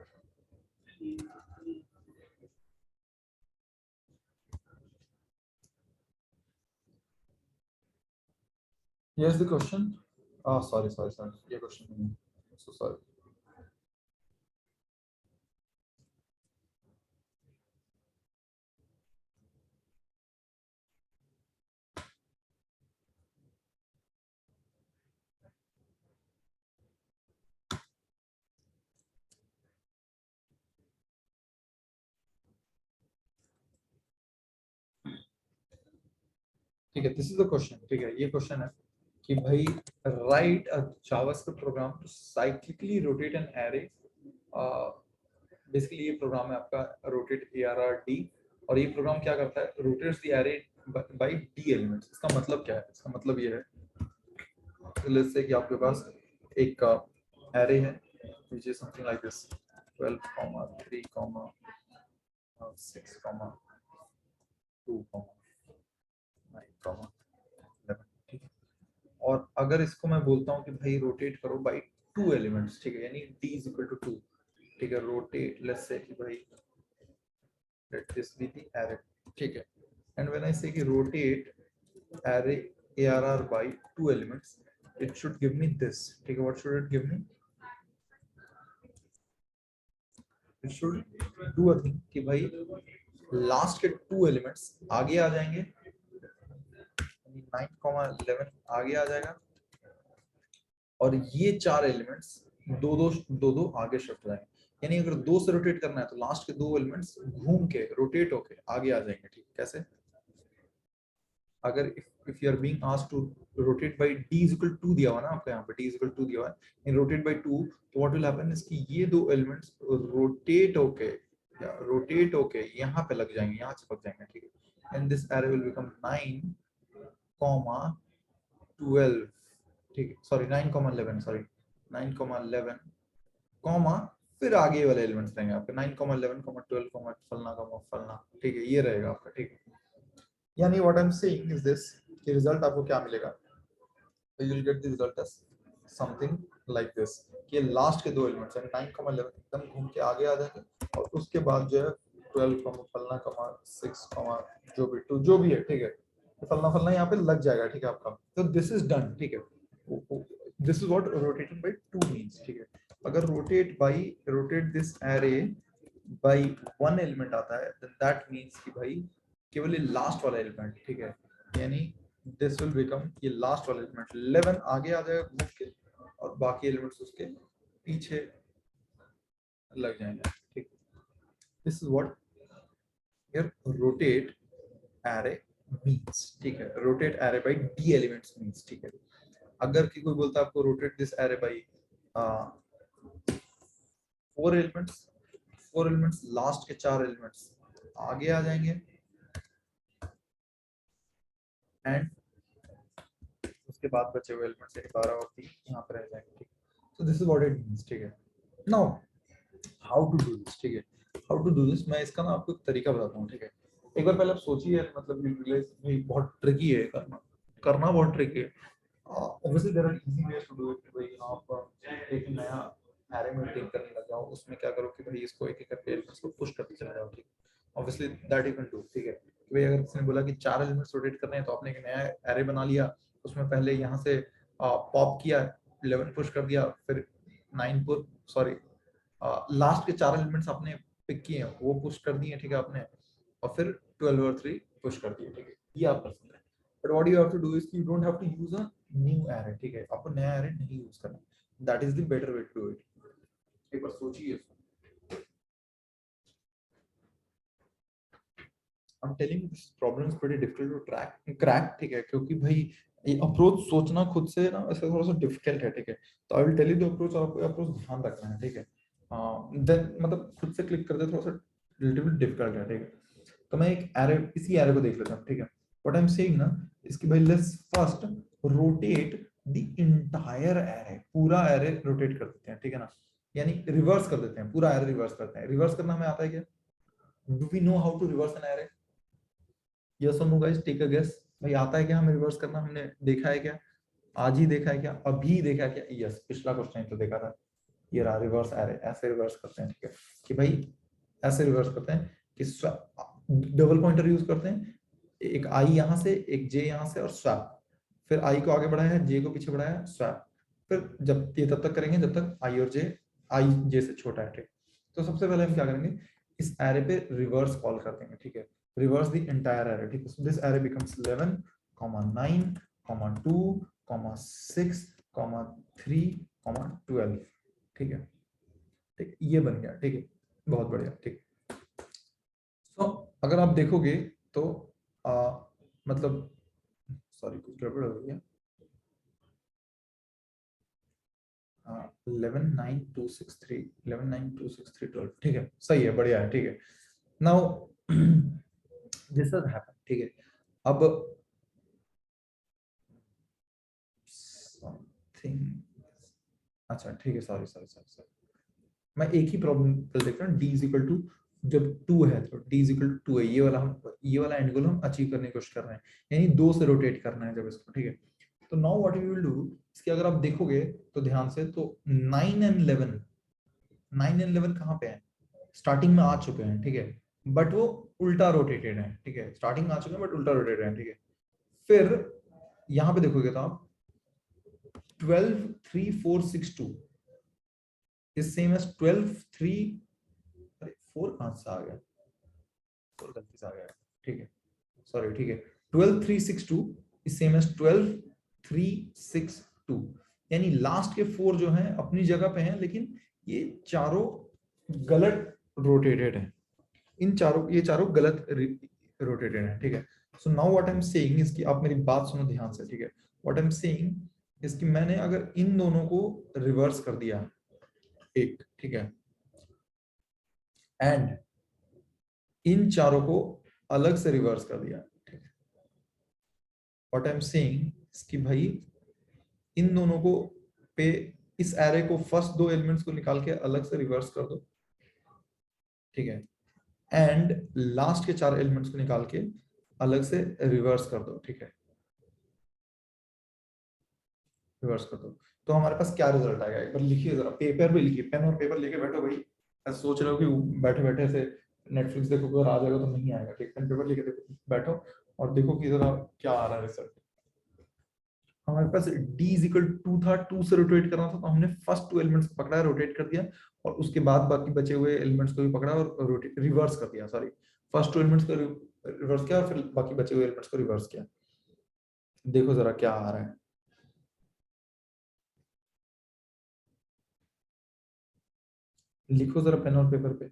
Here's the question. Oh, sorry. ये question नहीं है. So sorry. ठीक है, this is the question. ठीक है, ये question है कि भाई write a JavaScript program to cyclically rotate an array. Basically ये प्रोग्राम है आपका rotate arrd, और ये प्रोग्राम क्या करता है, rotates the array by d elements। इसका मतलब क्या है? इसका मतलब ये है, लेट्स से कि आपके पास एक array है which is something like this 12, 3, 6, 2, 9, 11, ठीक है। और अगर इसको मैं बोलता हूँ कि भाई रोटेट करो बाई 2 एलिमेंट्स, ठीक है, यानी d is equal to 2, ठीक है, रोटेट, लेट्स से कि भाई let this be the array, ठीक है, and when I say कि rotate array arr by 2 elements, it should give me this, ठीक है, what should it give me? It should do a thing कि भाई last के 2 एलिमेंट्स आगे आ जाएंगे, 9,11 आगे आ जाएगा, और ये 4 एलिमेंट्स दो दो आगे शिफ्ट हो जाएंगे। यानी अगर 2 से रोटेट करना है तो लास्ट के 2 एलिमेंट्स घूम के रोटेट होके आगे आ जाएंगे। ठीक, कैसे? अगर if you are being asked to rotate by d is equal to दिया हुआ ना आपको, यहाँ पे d is equal to दिया हुआ है, in rotate by 2, तो what will happen is कि ये 2 एलिमेंट्स रोटेट होके यहाँ पे लग जाएंगे, यहाँ चिपक जाएंगे। ठीक है, and this array will become 9, 12, ठीक है, सॉरी 9,11, सॉरी 9,11, कॉमा फिर आगे वाले एलिमेंट्स रहेंगे आपके 9,11, 12, फलना फलना। ठीक है, ये रहेगा आपका। ठीक है, यानी what I am saying is this कि रिजल्ट आपको क्या मिलेगा, तो you will get the result as something like this कि लास्ट के 2 एलिमेंट्स हैं 9,11 एकदम घूम के आगे आ जाएंगे, और उसके बाद जो है 12, फलना 6, जो भी 2 जो भी है। ठीक है, तो फलना फलना यहाँ पे लग जाएगा। ठीक है आपका, तो दिस इज डन। ठीक है, this is what rotating by 2 means. ठीक है, अगर rotate this array by 1 element आता है, देन दैट मींस कि भाई केवल ये लास्ट वाला एलिमेंट। ठीक है, यानी दिस विल बिकम, ये लास्ट वाला एलिमेंट 11 आगे आ जाएगा घूम के, और बाकी एलिमेंट्स उसके पीछे लग जाएंगे। ठीक, this is what here rotate array means. ठीक है, rotate array by d elements means. ठीक है, अगर कि कोई बोलता है आपको rotate this array by 4 elements, last के 4 एलिमेंट्स आगे आ जाएंगे, एंड उसके बाद बचे हुए एलिमेंट्स यानी 12 और 3 यहाँ पर रह जाएंगे। ठीक, so this is what it means. ठीक है, now how to do this. ठीक है, हाउ टू डू दिस, मैं इसका ना आपको एक तरीका बताता हूँ। ठीक है, एक बार पहले आप सोचिए, मतलब यू रियलाइज भाई बहुत ट्रिकी है, करना बहुत ट्रिकी है। Obviously there are easy ways to do it. भाई आप एक नया एरे मेंटेन करने लग जाओ, उसमें क्या करो कि भाई इसको एक एक करके एलिमेंट्स को पुश करते चले जाओ। ठीक, obviously that you can do. ठीक है, कि भाई अगर किसी ने बोला कि 4 एलिमेंट्स रोटेट करने हैं, तो आपने एक नया एरे बना लिया, उसमें पहले यहाँ से पॉप किया, 11 पुश कर दिया, फिर 9 पुश, सॉरी लास्ट के 4 एलिमेंट्स आपने पिक किए हैं, वो पुश कर दिए। ठीक है आपने, और फिर 12 और 3 पुश कर दिए। ठीक है, ये आप कर सकते हैं, but what you have to do is you don't have to use a new array. ठीक है, आपको नया एरे नहीं यूज करना, that is the better way to do it. एक बार सोचिए, I'm telling you this problem is pretty difficult to crack। ठीक है, क्योंकि भाई ये अप्रोच सोचना खुद से ना ऐसा थोड़ा सा डिफिकल्ट है। ठीक है, तो I will tell you the approach, आपको अप्रोच ध्यान रखना है। ठीक है, देन मतलब खुद से क्लिक करते थोड़ा सा लिटिल बिट डिफिकल्ट है। ठीक है, तो मैं एक एरे, इसी एरे को देख लेता हूँ। ठीक है, व्हाट आई एम सेइंग ना इसकी भाई let's first rotate the entire array, पूरा एरे रोटेट कर देते हैं। ठीक है ना, यानी रिवर्स कर देते हैं, पूरा एरे रिवर्स करते हैं। रिवर्स करना हमें आता है क्या? Do we know how to reverse an array? Yes or no guys, take a guess. भाई आता है क्या हमें रिवर्स करना? हमने देखा है क्या? आज ही देखा है क्या? अभी देखा है क्या? यस, पिछला क्वेश्चन तो देखा था। ये रहा रिवर्स एरे, ऐसे रिवर्स करते हैं। ठीक है, कि भाई ऐसे रिवर्स करते हैं कि डबल पॉइंटर यूज करते हैं, एक आई यहाँ से, एक जे यहाँ से, और स्वैप, फिर आई को आगे बढ़ाया है, जे को पीछे बढ़ाया है, स्वैप, फिर जब ये तब तक करेंगे जब तक आई और जे, आई जे से छोटा है। ठीक, तो सबसे पहले हम क्या करेंगे, इस एरे पे रिवर्स कॉल कर देंगे। ठीक है, रिवर्स द एंटायर एरे। ठीक है, सो दिस एरे बिकम्स 11, 9, 2, 6, 3, 12। ठीक है, ठीक, ये बन गया। ठीक है, बहुत बढ़िया। ठीक, तो अगर आप देखोगे तो मतलब सॉरी कुछ गड़बड़ हो गई है। 11, 9, 2, 6, 3, 11, 9, 2, 6, 3, 12। ठीक है, सही है, बढ़िया है। ठीक है, नाउ दिस हैज हैपेंड। ठीक है, अब समथिंग, अच्छा ठीक है, सॉरी सॉरी सॉरी सॉरी, मैं एक ही प्रॉब्लम देख रहा हूँ। डी इज इक्वल टू, जब 2 है तो डी इज इक्वल टू 2 है, ये वाला एंड गोल हम अचीव करने की कोशिश कर रहे हैं, यानी 2 से रोटेट करना है जब इसको। ठीक है, तो now what we will do, इसके अगर आप देखोगे तो ध्यान से, तो 9 एंड 11, 9 एंड 11 कहाँ पे है? स्टार्टिंग में आ चुके हैं। ठीक है, बट वो उल्टा रोटेटेड है। ठीक है, स्टार्टिंग में आ चुके हैं बट उल्टा रोटेटेड है। ठीक है, फिर यहाँ पे देखोगे तो आप 12, 3, 4, 6, 2 is same as 12, 3, 4 कहाँ से आ गया, 4 गलती से आ गया, ठीक है, सॉरी, ठीक है। 12362 इज सेम एज 12362, यानी लास्ट के 4 जो हैं अपनी जगह पे हैं, लेकिन ये चारों गलत रोटेटेड हैं, इन चारों, ये चारों गलत रोटेटेड हैं, ठीक है। So now what I am saying is कि आप मेरी बात सुनो ध्यान से, ठीक है। What I am saying is कि मैंने अगर इन दोनों को रिवर्स कर दिया एक, ठीक है, एंड इन चारों को अलग से रिवर्स कर दिया, ठीक है। What I am saying is कि भाई इन दोनों को पे, इस एरे को फर्स्ट 2 एलिमेंट्स को निकाल के अलग से रिवर्स कर दो, ठीक है, एंड लास्ट के 4 एलिमेंट्स को निकाल के अलग से रिवर्स कर दो, ठीक है, रिवर्स कर दो। तो हमारे पास क्या रिजल्ट आएगा, एक बार लिखिए जरा, पेपर पे लिखिए, पेन और पेपर लेके बैठो भाई। ऐसा सोच रहे हो कि बैठे बैठे से नेटफ्लिक्स देखो, अगर आ जाएगा तो नहीं आएगा, ठीक, पेन पेपर लेके देखो, बैठो और देखो कि जरा क्या आ रहा है रिजल्ट। हमारे पास d इज इक्वल 2 था, 2 से रोटेट करना था, तो हमने फर्स्ट 2 एलिमेंट्स को पकड़ा, रोटेट कर दिया, और उसके बाद बाकी बचे हुए एलिमेंट्स को भी पकड़ा और रोटेट, रिवर्स कर दिया, सॉरी, फर्स्ट 2 एलिमेंट्स को रिवर्स किया और फिर बाकी बचे हुए एलिमेंट्स को रिवर्स किया। देखो जरा क्या आ रहा है, लिखो जरा पेन और पेपर पे।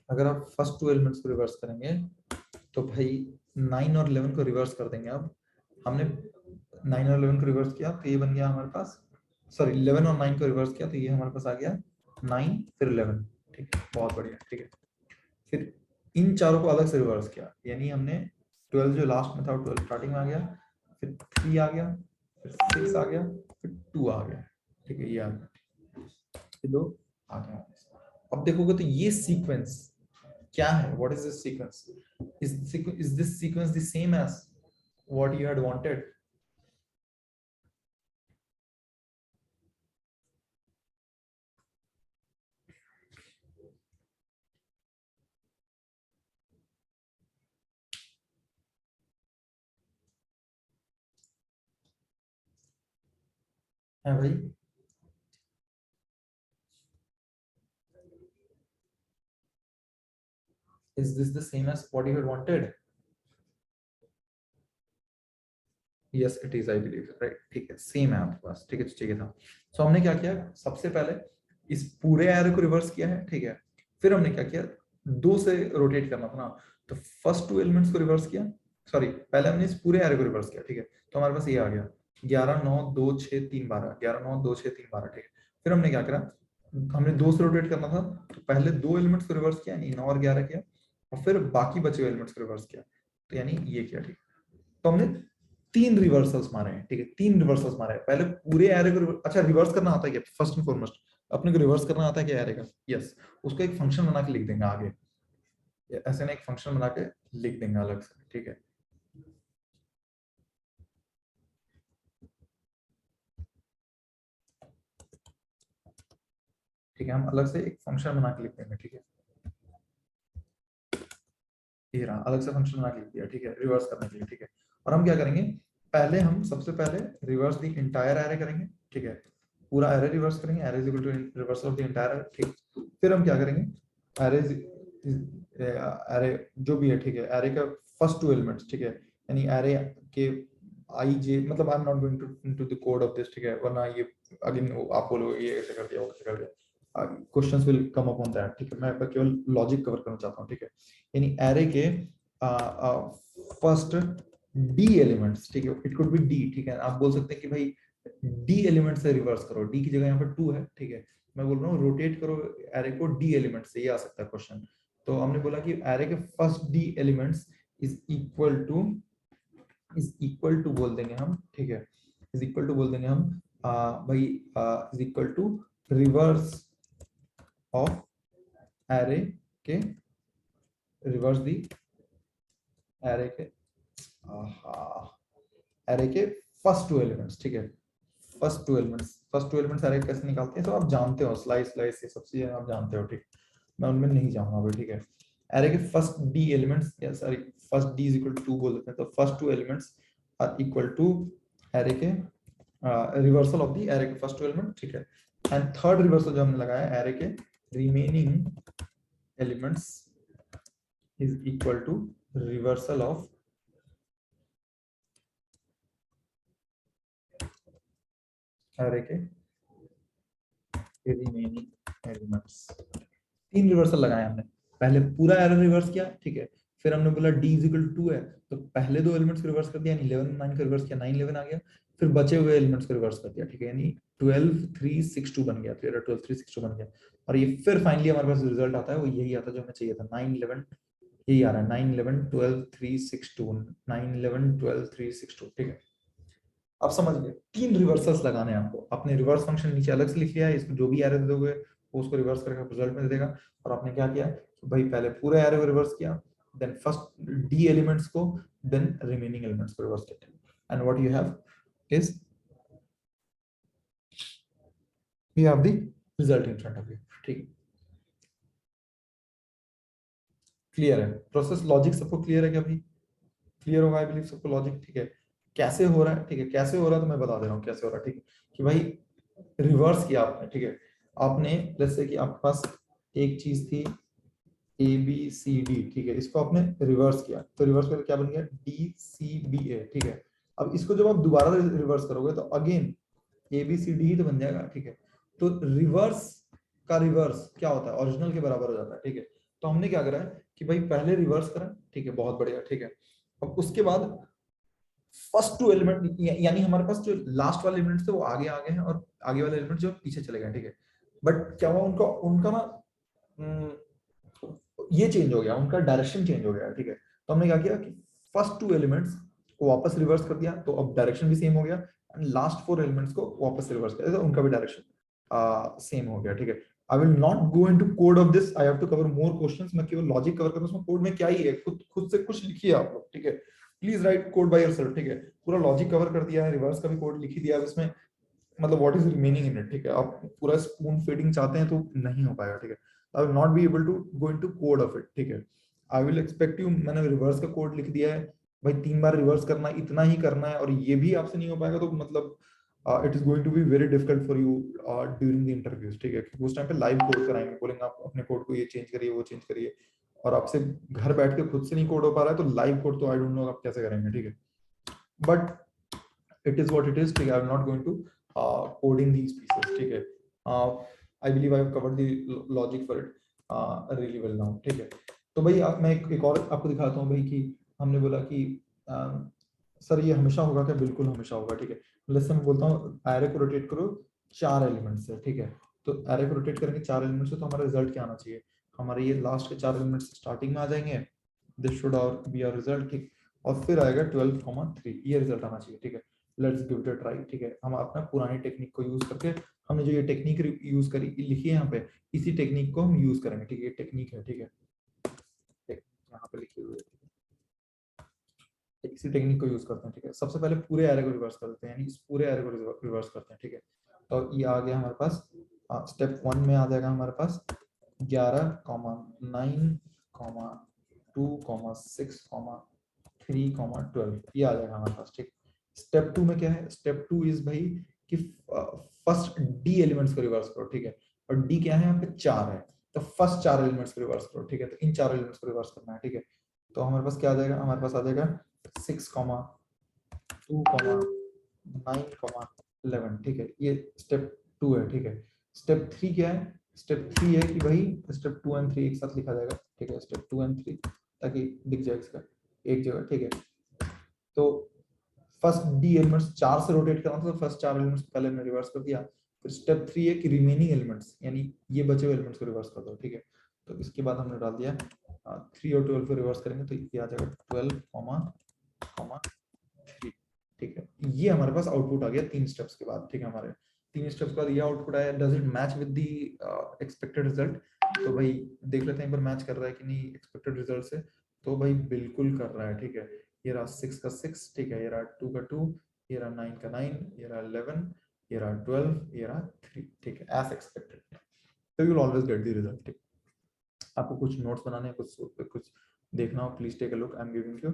अगर आप फर्स्ट 2 एलिमेंट्स को रिवर्स करेंगे तो भाई 9 और 11 को रिवर्स कर देंगे। अब हमने 9 और 11 को रिवर्स किया तो ये बन गया हमारे पास, सॉरी 11 और 9 को रिवर्स किया तो ये हमारे पास आ गया 9 फिर 11, ठीक है, बहुत बढ़िया, ठीक है। फिर इन चारों को अलग से रिवर्स किया, यानी हमने 12 जो लास्ट में था 12 स्टार्टिंग में आ गया, फिर 3 आ गया, फिर 6 आ गया, फिर 2 आ गया, ठीक है, ये आ गया, फिर 2 आ गया। अब देखोगे तो ये सीक्वेंस क्या है, what is this sequence, is this sequence the same as what you had wanted? है भाई, is this the same as what you had wanted? Yes it is, I believe, right, ठीक है, सेम है आपके पास, ठीक है, तो चाहिए था। सो हमने क्या किया, सबसे पहले इस पूरे एरे को रिवर्स किया है, ठीक है, फिर हमने क्या किया, 2 से रोटेट करना था ना, तो फर्स्ट 2 एलिमेंट्स को रिवर्स किया, सॉरी पहले हमने इस पूरे एरे को रिवर्स किया, ठीक है, तो हमारे पास ये आ गया 11 9 2 6 3 12, 11 9 2 6 3 12, ठीक है। फिर हमने क्या करा, हमने 2 से रोटेट करना था, तो पहले 2 एलिमेंट्स को रिवर्स किया, यानी 9 और 11 किया, और फिर बाकी बचे हुए एलिमेंट्स को रिवर्स किया, तो यानी ये किया, ठीक। तो हमने 3 रिवर्सल्स मारे हैं, ठीक है, 3 रिवर्सल्स मारे हैं, पहले पूरे एरे को अच्छा रिवर्स करना आता है क्या, फर्स्ट एंड फॉरमोस्ट अपने को रिवर्स करना आता है क्या एरे का, यस, उसको एक फंक्शन बना के लिख देंगे आगे, ऐसे ना एक फंक्शन बना के लिख देंगे अलग से, ठीक है, ठीक है, हम अलग से एक फंक्शन बना के लिख देंगे, ठीक है, ये रहा, अलग से फंक्शन बना के लिख दिया, ठीक है, रिवर्स करने के लिए, ठीक है। और हम क्या करेंगे, पहले हम सबसे पहले रिवर्स द इंटायर एरे करेंगे, ठीक है, पूरा एरे रिवर्स करेंगे, array is equal to reversal of the entire array, ठीक। फिर हम क्या करेंगे, एरे एरे जो भी है, ठीक है, एरे का फर्स्ट 2 एलिमेंट्स, ठीक है, यानी एरे के आई जे, मतलब I am not going to into the code of this, ठीक है, वरना ये अगेन आप बोलो ये ऐसे कर दिया वो ऐसे कर दिया, questions will come upon that, ठीक है, मैं केवल लॉजिक कवर करना चाहता हूँ, ठीक है, यानी एरे के फर्स्ट डी एलिमेंट्स, ठीक है, इट कुड बी डी, ठीक है, आप बोल सकते हैं कि भाई डी एलिमेंट से रिवर्स करो, डी की जगह यहाँ पर 2 है, ठीक है, मैं बोल रहा हूँ रोटेट करो एरे को डी एलिमेंट से, ये आ सकता है क्वेश्चन। तो हमने बोला कि एरे के first d elements is equal to बोल देंगे हम, ठीक है, इज इक्वल टू बोल देंगे हम भाई is equal to reverse of array के, रिवर्स दी एरे के एरे के फर्स्ट 2 एलिमेंट्स, ठीक है, फर्स्ट टू एलिमेंट्स एरे कैसे निकालते हैं, तो आप जानते हो, स्लाइस स्लाइस ये सब चीजें आप जानते हो, ठीक, मैं उनमें नहीं जाऊंगा अभी, ठीक है। एरे के फर्स्ट डी एलिमेंट्स, या sorry first d is equal to 2 बोल देते हैं, तो first 2 elements are equal to array के रिवर्सल ऑफ द एरे के फर्स्ट 2 एलिमेंट, ठीक है। एंड थर्ड रिवर्सल जो हमने लगाया एरे के remaining elements is equal to reversal of array के रिमेनिंग एलिमेंट्स। 3 रिवर्सल लगाए हमने, पहले पूरा एरे रिवर्स किया, ठीक है। फिर हमने बोला d इज इक्वल टू 2 है, तो पहले 2 एलिमेंट्स को रिवर्स कर दिया, यानी 11 9 को रिवर्स किया, 9 11 आ गया। फिर बचे हुए एलिमेंट्स को रिवर्स कर दिया, ठीक है, यानी 12 3 6 2 बन गया, तो 12 3 6 2 बन गया। और ये फिर फाइनली हमारे पास रिजल्ट आता है, वो यही आता है जो हमें चाहिए था, 9 11, यही आ रहा है 9 11 12 3 6 2, 9 11 12 3 6 2, ठीक है। अब समझ गए, 3 रिवर्सल्स लगाने हैं आपको। आपने रिवर्स फंक्शन नीचे अलग से लिख लिया है, इसको जो भी एरे दे दोगे वो उसको रिवर्स करके रिजल्ट में दे देगा। और आपने क्या किया कि भाई पहले पूरे एरे को रिवर्स किया, देन फर्स्ट डी एलिमेंट्स को, देन रिमेनिंग एलिमेंट्स को रिवर्स किया, and what you have is you have the result in front of you, ठीक है। क्लियर है प्रोसेस, लॉजिक सबको क्लियर है क्या भाई? क्लियर होगा आई बिलीव सबको लॉजिक, ठीक है। कैसे हो रहा है, ठीक है, कैसे हो रहा है तो मैं बता दे रहा हूँ कैसे हो रहा है, ठीक है। कि भाई रिवर्स किया आपने, ठीक है। आपने जैसे कि आपके पास एक चीज थी ए बी सी डी, ठीक है, इसको आपने रिवर्स किया, तो रिवर्स करके क्या बन गया डी सी बी ए, ठीक है। अब इसको जब आप दोबारा रिवर्स करोगे तो again A B C D ही तो बन जाएगा, ठीक है। तो रिवर्स का रिवर्स क्या होता है, ओरिजिनल के बराबर हो जाता है, ठीक है। तो हमने क्या करा है कि भाई पहले रिवर्स करा, ठीक है, बहुत बढ़िया, ठीक है। अब उसके बाद फर्स्ट 2 एलिमेंट, यानी हमारे पास जो लास्ट वाले एलिमेंट्स थे वो आगे आ गए हैं, और आगे वाले एलिमेंट जो पीछे चले गए, ठीक है। बट क्या हुआ, उनका उनका ना ये चेंज हो गया, उनका डायरेक्शन चेंज हो गया, ठीक है। तो हमने क्या किया कि फर्स्ट 2 एलिमेंट्स को वापस रिवर्स कर दिया, तो अब डायरेक्शन भी सेम हो गया, एंड लास्ट 4 एलिमेंट्स को वापस रिवर्स कर दिया, तो उनका भी डायरेक्शन सेम हो गया, ठीक है। I will not go into code of this, I have to cover more questions, मैं केवल लॉजिक कवर करूंगा, उसमें कोड में क्या ही है, खुद से कुछ लिखिए आप लोग, ठीक है। Please right code bye yourself, ठीक है। पूरा लॉजिक कवर कर दिया है, रिवर्स का भी कोड लिख ही दिया है इसमें, मतलब what is remaining in it, ठीक है। आप पूरा स्पून फीडिंग चाहते हैं तो नहीं हो पाएगा, ठीक है। I will not be able to go into code of it, ठीक है। आई विल एक्सपेक्ट यू, मैंने रिवर्स का कोड लिख दिया है भाई, 3 बार रिवर्स करना, इतना ही करना है, और ये भी आपसे नहीं हो पाएगा तो मतलब it is going to be very difficult for you during the interviews, ठीक है। क्योंकि उस टाइम पे लाइव कोड कराएंगे, बोलेंगे आप अपने कोड को ये चेंज करिए वो चेंज करिए, और आपसे घर बैठ के खुद से नहीं कोड हो पा रहा है, तो लाइव कोड तो आई डोंट नो आप कैसे करेंगे, ठीक है। But it is what it is, ठीक है। I'm not going to coding these pieces, ठीक है। I believe I have covered the logic for it really well now, ठीक है। तो भाई मैं एक और आपको दिखाता हूँ भाई, कि हमने बोला कि सर ये हमेशा होगा क्या? बिल्कुल हमेशा होगा, ठीक है। जैसे मैं बोलता हूँ एरे को रोटेट करो 4 एलिमेंट्स से, ठीक है। तो एरे को रोटेट करेंगे 4 एलिमेंट्स से, तो हमारा रिजल्ट क्या आना चाहिए? हमारे ये लास्ट के 4 एलिमेंट्स स्टार्टिंग में आ जाएंगे, दिस शुड और बी आवर रिजल्ट, ठीक। और फिर आएगा 12,3, ये रिजल्ट आना चाहिए, ठीक है। Let's give it a try, ठीक है। हम अपना पुरानी टेक्निक को यूज करके, हमने जो ये टेक्निक यूज करी लिखी है यहाँ पे, इसी टेक्निक को हम यूज करेंगे, ठीक है। ये टेक्निक है, ठीक है, यहाँ पे लिखी हुई है, इसी टेक्निक को यूज करते हैं, ठीक है। सबसे पहले पूरे एरे को रिवर्स कर देते हैं, यानी इस पूरे एरे को रिवर्स करते हैं, ठीक है। तो ये आ गया हमारे पास, स्टेप 1 में आ जाएगा हमारे पास 11, 9, 2, 6, 3, 12, ये आ जाएगा हमारे पास, ठीक। स्टेप 2 में क्या है? स्टेप 2 इज भाई कि फर्स्ट डी एलिमेंट्स को रिवर्स करो, ठीक है। और डी क्या है यहाँ पे? 4 है, तो फर्स्ट 4 एलिमेंट्स को रिवर्स करो, ठीक है। तो इन 4 एलिमेंट्स को रिवर्स करना है, ठीक है। तो हमारे पास क्या आ जाएगा? हमारे पास आ जाएगा 6, 2, 9, 11, ठीक है। ये स्टेप 2 है, ठीक है। स्टेप 3 क्या है? स्टेप 3 है कि भाई स्टेप 2 एंड 3 एक साथ लिखा जाएगा, ठीक है। स्टेप 2 एंड 3 ताकि दिख जाए इसका एक जगह, ठीक है। तो फर्स्ट डी एलिमेंट्स 4 से रोटेट करना था, तो फर्स्ट 4 एलिमेंट्स पहले मैंने रिवर्स कर दिया। फिर स्टेप 3 है कि रिमेनिंग एलिमेंट्स, यानी ये बचे हुए एलिमेंट्स को रिवर्स कर दो, ठीक है। तो इसके बाद हमने डाल दिया 3 और 12 को रिवर्स करेंगे, तो ये आ जाएगा 12, 3, ठीक है। ये हमारे पास आउटपुट आ गया 3 स्टेप्स के बाद, ठीक है। हमारे 3 स्टेप्स के बाद ये आउटपुट आया, does it match with the expected result? तो भाई देख लेते हैं एक बार मैच कर रहा है कि नहीं एक्सपेक्टेड रिजल्ट से। तो भाई बिल्कुल कर रहा है, ठीक है। ये रहा 6 का 6, ठीक है। ये रहा 2 का 2, ये रहा 9 का 9, ये रहा 11, ये रहा 12, ये रहा 3, ठीक है, एज एक्सपेक्टेड। तो you will always get the result, ठीक। आपको कुछ नोट्स बनाने हैं, कुछ देखना हो, please take a look, I am giving you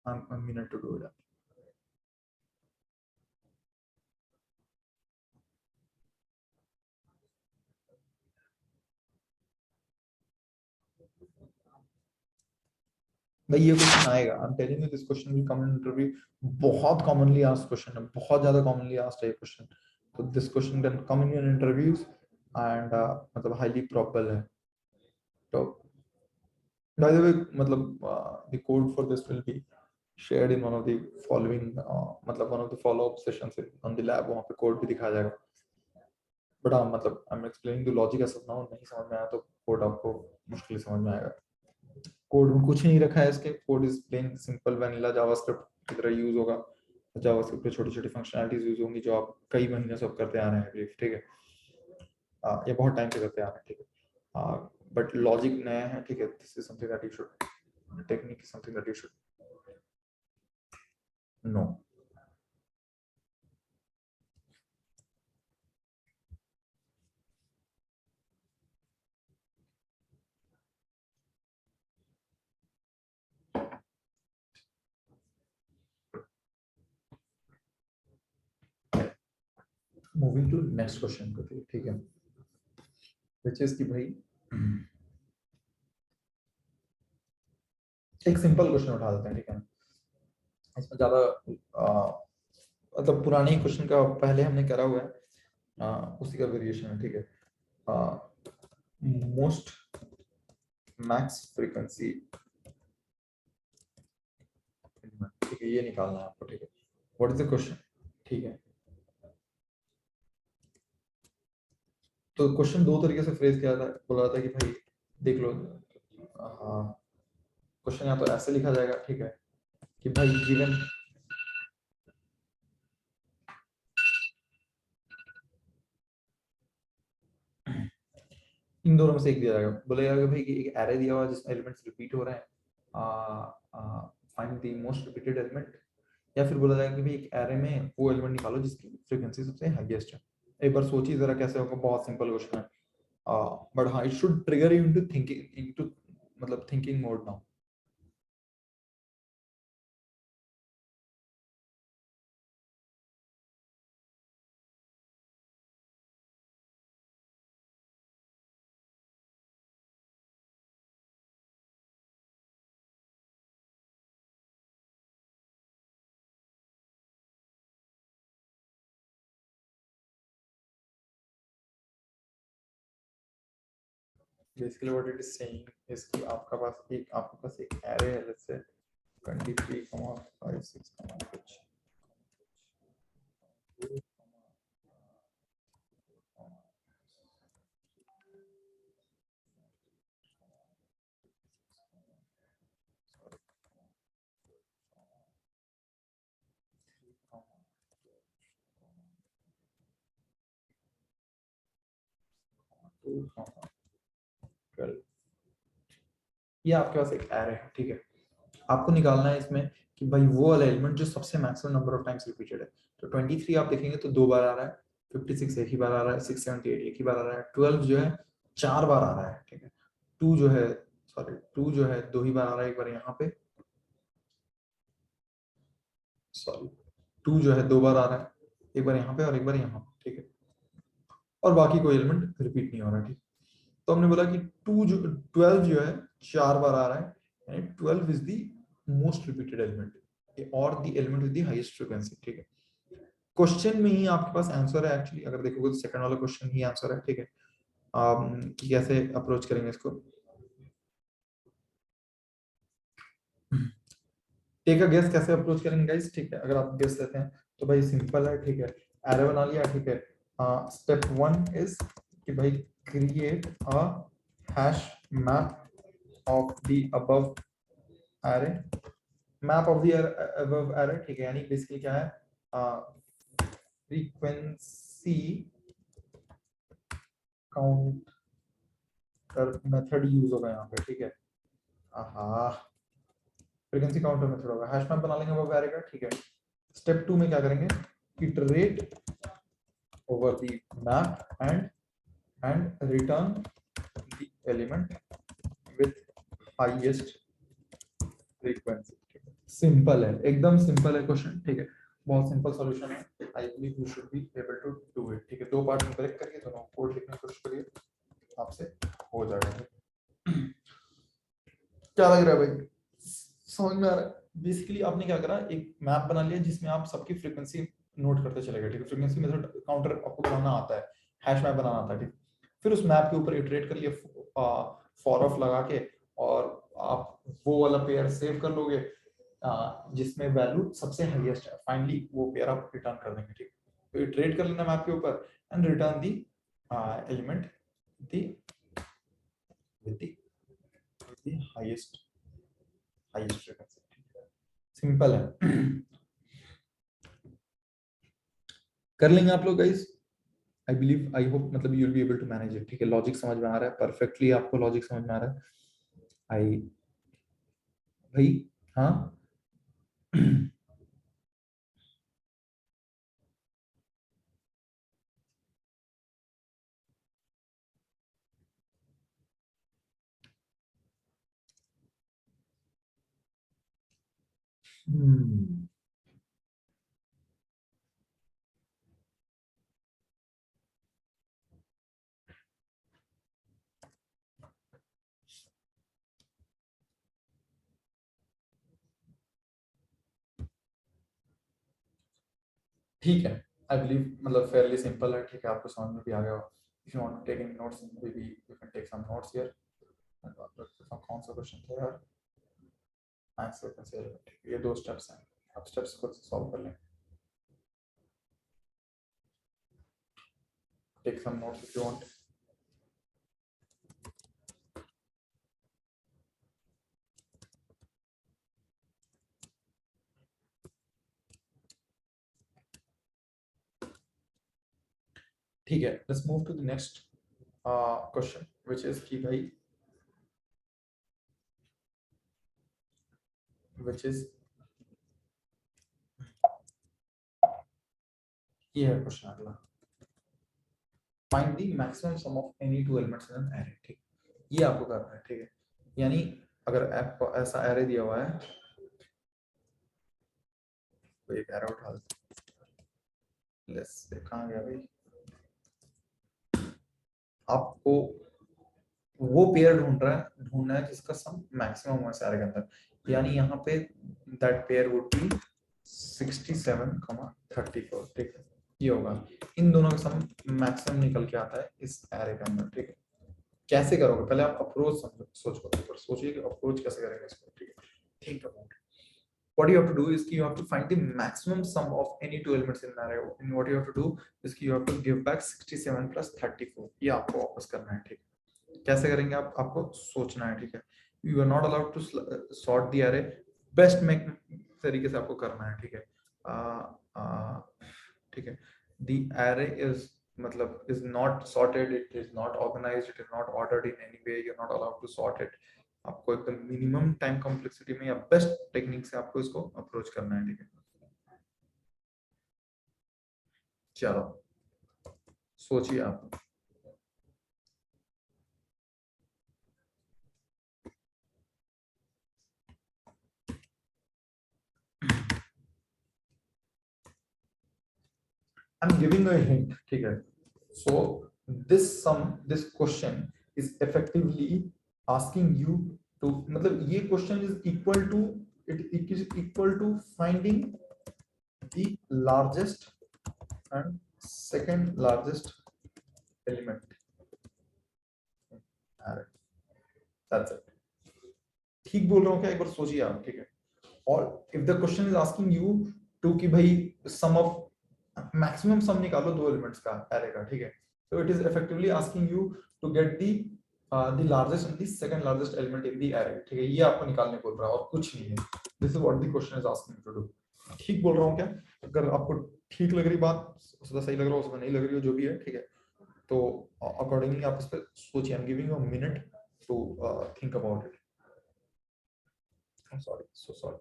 a minute to do it. भाई ये क्वेश्चन आएगा, I am telling you, this question will come in interview, बहुत कॉमनली आस्क्ड क्वेश्चन है, बहुत ज्यादा कॉमनली आस्क्ड है ये क्वेश्चन, तो this question can come in your interviews and मतलब हाईली प्रोबेबल है। तो बाय द वे मतलब the code for this will B shared in one of the following मतलब one of the follow up sessions on the lab, वहाँ पे code भी दिखाया जाएगा, बट हाँ मतलब I am explaining the logic as of now, नहीं समझ में आया तो कोड आपको मुश्किल समझ में आएगा। कोड में कुछ नहीं रखा है इसके, code is plain simple vanilla JavaScript की तरह यूज होगा, जावास्क्रिप्ट पे छोटी छोटी फंक्शनैलिटीज यूज होंगी जो आप कई महीने से अब करते आ रहे हैं, ठीक है, ये बहुत टाइम से करते आ रहे हैं, ठीक है, बट लॉजिक नया है, ठीक है, this is something that you should, technique is something that you should know. Moving to next question को, ठीक है, विच इज कि भाई एक सिंपल क्वेश्चन उठा देते हैं, ठीक है, इसमें ज्यादा मतलब पुराने क्वेश्चन का पहले हमने करा हुआ है, उसी का वेरिएशन है, ठीक है, मोस्ट मैक्स फ्रीक्वेंसी, ठीक है, ये निकालना है आपको, ठीक है, व्हाट इज द क्वेश्चन, ठीक है, तो क्वेश्चन दो तरीके से फ्रेज किया था, बोला था कि भाई देख लो, क्वेश्चन या तो ऐसे लिखा जाएगा, ठीक है, कि भाई गिवन इन दोनों में से एक दिया जाएगा, बोलेगा कि भाई एक एरे दिया हुआ है जिसमें एलिमेंट्स रिपीट हो रहे हैं, find the most repeated element, या फिर बोला जाएगा कि भाई एक एरे में वो एलिमेंट निकालो जिसकी फ्रीक्वेंसी सबसे हाईएस्ट है। एक बार सोचिए जरा कैसे होगा, बहुत सिंपल क्वेश्चन है, बट हाँ it should trigger you into thinking, into मतलब thinking mode now. Basically what it is saying is कि आपके पास एक एरे है, लेट्स से 23,56, कुछ ये आपके पास एक एरे है, ठीक है, आपको निकालना है इसमें कि भाई वो वाला एलिमेंट जो सबसे maximum number of times repeated है, तो 23 आप देखेंगे तो दो बार आ रहा है, 56 एक ही बार आ रहा है, 678 एक ही बार आ रहा है, 12 जो है चार बार आ रहा है, ठीक है, 2 जो है, सॉरी 2 जो है दो ही बार आ रहा है, एक बार यहाँ पे, सॉरी 2 जो है दो बार आ रहा है, एक बार यहाँ पे और एक बार यहाँ पे, ठीक है, और बाकी कोई एलिमेंट रिपीट नहीं हो रहा है, ठीक, तो हमने बोला कि 12 जो है चार बार आ रहा है, यानी 12 is the most repeated element और the element with the highest frequency, ठीक है, क्वेश्चन में ही आपके पास आंसर है, एक्चुअली अगर देखोगे तो सेकंड वाला क्वेश्चन ही आंसर है, ठीक है, कि कैसे अप्रोच करेंगे इसको, टेक अ गेस कैसे अप्रोच करेंगे गाइस, ठीक है, अगर आप गेस लेते हैं तो भाई सिंपल है, ठीक है, एरे बना लिया, ठीक है, स्टेप वन इज कि भाई create a hash map of the above array, map of the above array, ठीक है, यानी बेसिकली क्या है, फ्रीक्वेंसी काउंटर मेथड यूज होगा यहाँ पे, ठीक है, हाँ फ्रीक्वेंसी काउंटर मेथड होगा, हैश मैप बना लेंगे वो एरे का, ठीक है, स्टेप टू में क्या करेंगे, iterate over the map and return the element with highest frequency. Simple है, एकदम सिंपल है क्वेश्चन, ठीक है, बहुत सिंपल सॉल्यूशन है। I believe you should be able to do it, ठीक है। दो पार्ट में ब्रेक करिए, दोनों कोड लिखने की कोशिश करिए, आपसे हो जाएगा। क्या लग रहा है भाई, समझ में आ रहा है? बेसिकली आपने क्या करा, एक मैप बना लिया जिसमें आप सबकी फ्रीक्वेंसी नोट करते चले गए, ठीक है। फ्रीक्वेंसी मेथड काउंटर आपको बनाना आता है, हैश मैप बनाना आता है, ठीक। फिर उस मैप के ऊपर इटरेट कर लिए फॉर ऑफ लगा के, और आप वो वाला पेयर सेव कर लोगे जिसमें वैल्यू सबसे हाईएस्ट है। फाइनली वो पेयर आप रिटर्न कर देंगे, ठीक। तो इटरेट कर लेना मैप के ऊपर and return the element the with the highest frequency। Simple है। कर लेंगे आप लोग guys, I believe, I hope, मतलब you will be able to manage it, ठीक है। लॉजिक समझ में आ रहा है परफेक्टली, आपको लॉजिक समझ में आ रहा है। आई भाई, हाँ। ठीक है, आई बिलीव मतलब फेयरली सिंपल है, ठीक है, आपको समझ में भी आ गया। If you want to take any notes, maybe you can take some notes here. कौन सा क्वेश्चन था यार, मैथ्स फ्रीक्वेंसी एलिमेंट, ये दो स्टेप्स हैं, आप स्टेप्स खुद से सॉल्व कर लें। Take some notes if you want. ठीक है, let's move to the next question which is कि भाई, which is ये है क्वेश्चन अगला, find the maximum sum of any two elements in an array, ठीक। ये आपको करना है, ठीक है। यानी अगर आपको ऐसा एरे दिया हुआ है, तो एक एरे उठा लेते हैं, लेट्स से कहां गया भाई, आपको वो पेयर ढूंढना है जिसका सम मैक्सिमम हो इस एरे के अंदर। यानी यहाँ पे दैट पेयर वुड बी 67,34, ठीक है। ये होगा, इन दोनों का सम मैक्सिमम निकल के आता है इस एरे के अंदर, ठीक है। कैसे करोगे, पहले आप अप्रोच सोचो, सोचिए कि अप्रोच कैसे करेंगे इसको, ठीक है। Think about what you have to do is you have to find the maximum sum of any two elements in an array, and what you have to do is you have to give back 67 plus 34, ये आपको वापस करना है, ठीक है। कैसे करेंगे आप, आपको सोचना है, ठीक है। You are not allowed to sort the array, best make तरीके से आपको करना है, ठीक है। ठीक है, द एरे इज मतलब is not sorted, it is not organized, it is not ordered in any way, you're not allowed to sort it। आपको एकदम मिनिमम टाइम कॉम्प्लेक्सिटी में या बेस्ट टेक्निक से आपको इसको अप्रोच करना है, ठीक है। चलो सोचिए आप। आई एम गिविंग अ हिंट, ठीक है। सो this question is effectively asking you to, मतलब ये question is equal to, it is equal to finding the largest and second largest element, that's it। ठीक बोल रहा हूँ क्या, एक बार सोचिए आप, ठीक है। और if the question is asking you to कि भाई सम ऑफ मैक्सिमम सम निकालो दो एलिमेंट्स का एरे का, ठीक है। तो it is effectively asking you to get the largest and the second largest element in the array, ठीक है। ये आपको निकालने बोल रहा है और कुछ नहीं है। This is what the question is asking to do. ठीक बोल रहा हूँ क्या? अगर आपको ठीक लग रही बात, उसका सही लग रहा हो, उसका नहीं लग रही हो, जो भी है, ठीक है। तो अकॉर्डिंगली आप इस पर सोचिए। I am giving you a minute to think about it. I'm sorry, so sorry।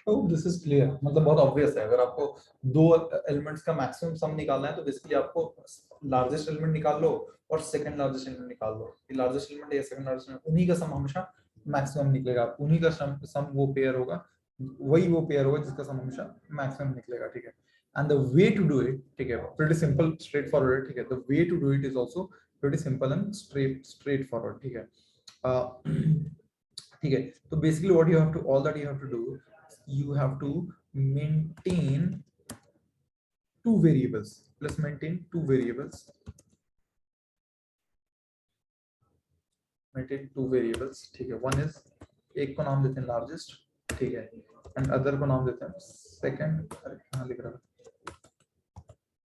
तो दिस इज क्लियर, मतलब बहुत ऑब्वियस है। अगर आपको दो एलिमेंट्स का मैक्सिमम सम निकालना है तो बेसिकली आपको लार्जेस्ट एलिमेंट निकाल लो और सेकंड लार्जेस्ट एलिमेंट निकाल लो। लार्जेस्ट एलिमेंट या सेकंड लार्जेस्ट एलिमेंट, उन्हीं का सम हमेशा मैक्सिमम निकलेगा, उन्हीं का सम वो पेयर होगा, वही वो पेयर होगा जिसका सम हमेशा मैक्सिमम निकलेगा, ठीक है। And the way to do it, ठीक है, प्रीटी सिंपल स्ट्रेट फॉरवर्ड, ठीक है। The way to do it is also pretty simple and straightforward, ठीक है। ठीक है, तो basically what you have to, all that you have to do, you have to maintain two variables. Let's maintain two variables. Maintain two variables, ठीक है। one is, एक को नाम देते हैं largest, ठीक है, and other को नाम देते हैं second, अरे कहाँ लिख रहा है,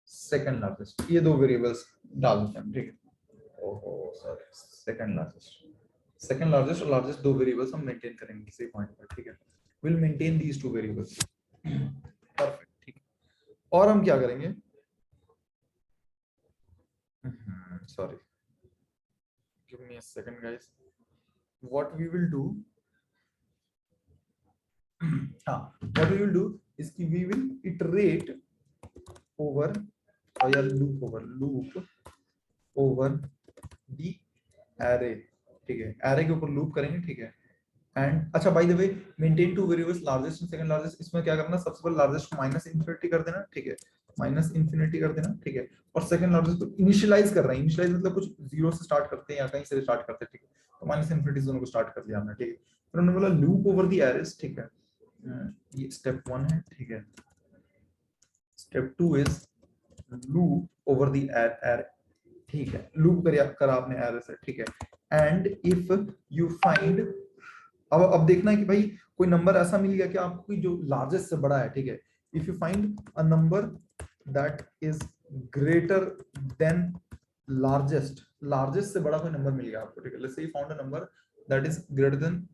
second largest। ये दो variables डाल देते हैं, ठीक है। ओहो सॉरी, second largest और largest दो variables हम maintain करेंगे किसी पॉइंट पर, ठीक है। we'll maintain these two variables, perfect, ठीक है। और हम क्या करेंगे, sorry, give me a second guys, what we will do, हाँ, what we will do is कि we will iterate over, या loop over the array, ठीक है। array के ऊपर loop करेंगे, ठीक है। एंड अच्छा, bye the way, maintain two variables largest and second largest, इसमें क्या करना, सबसे पहले लार्जेस्ट को माइनस इंफिनिटी कर देना, ठीक है, माइनस इंफिनिटी कर देना, ठीक है। और सेकंड लार्जेस्ट को इनिशियलाइज कर रहे हैं, इनिशियलाइज मतलब कुछ जीरो से स्टार्ट करते हैं या कहीं से स्टार्ट करते हैं, ठीक है। तो माइनस इंफिनिटी दोनों को स्टार्ट कर लिया हमने, ठीक है। फिर हमने बोला लूप ओवर द एरेस, ठीक है। ये स्टेप 1 है, ठीक है। Step 2 is loop over the array, ठीक है। लूप कर आपने एरे से, ठीक है। एंड इफ यू फाइंड, अब देखना है कि भाई कोई नंबर ऐसा मिल गया कि आपको जो लार्जेस्ट से बड़ा है, ठीक है। If you find a number that is greater than largest, largest से बड़ा कोई नंबर मिल गया आपको, ठीक है। Let's say you found a number that is greater than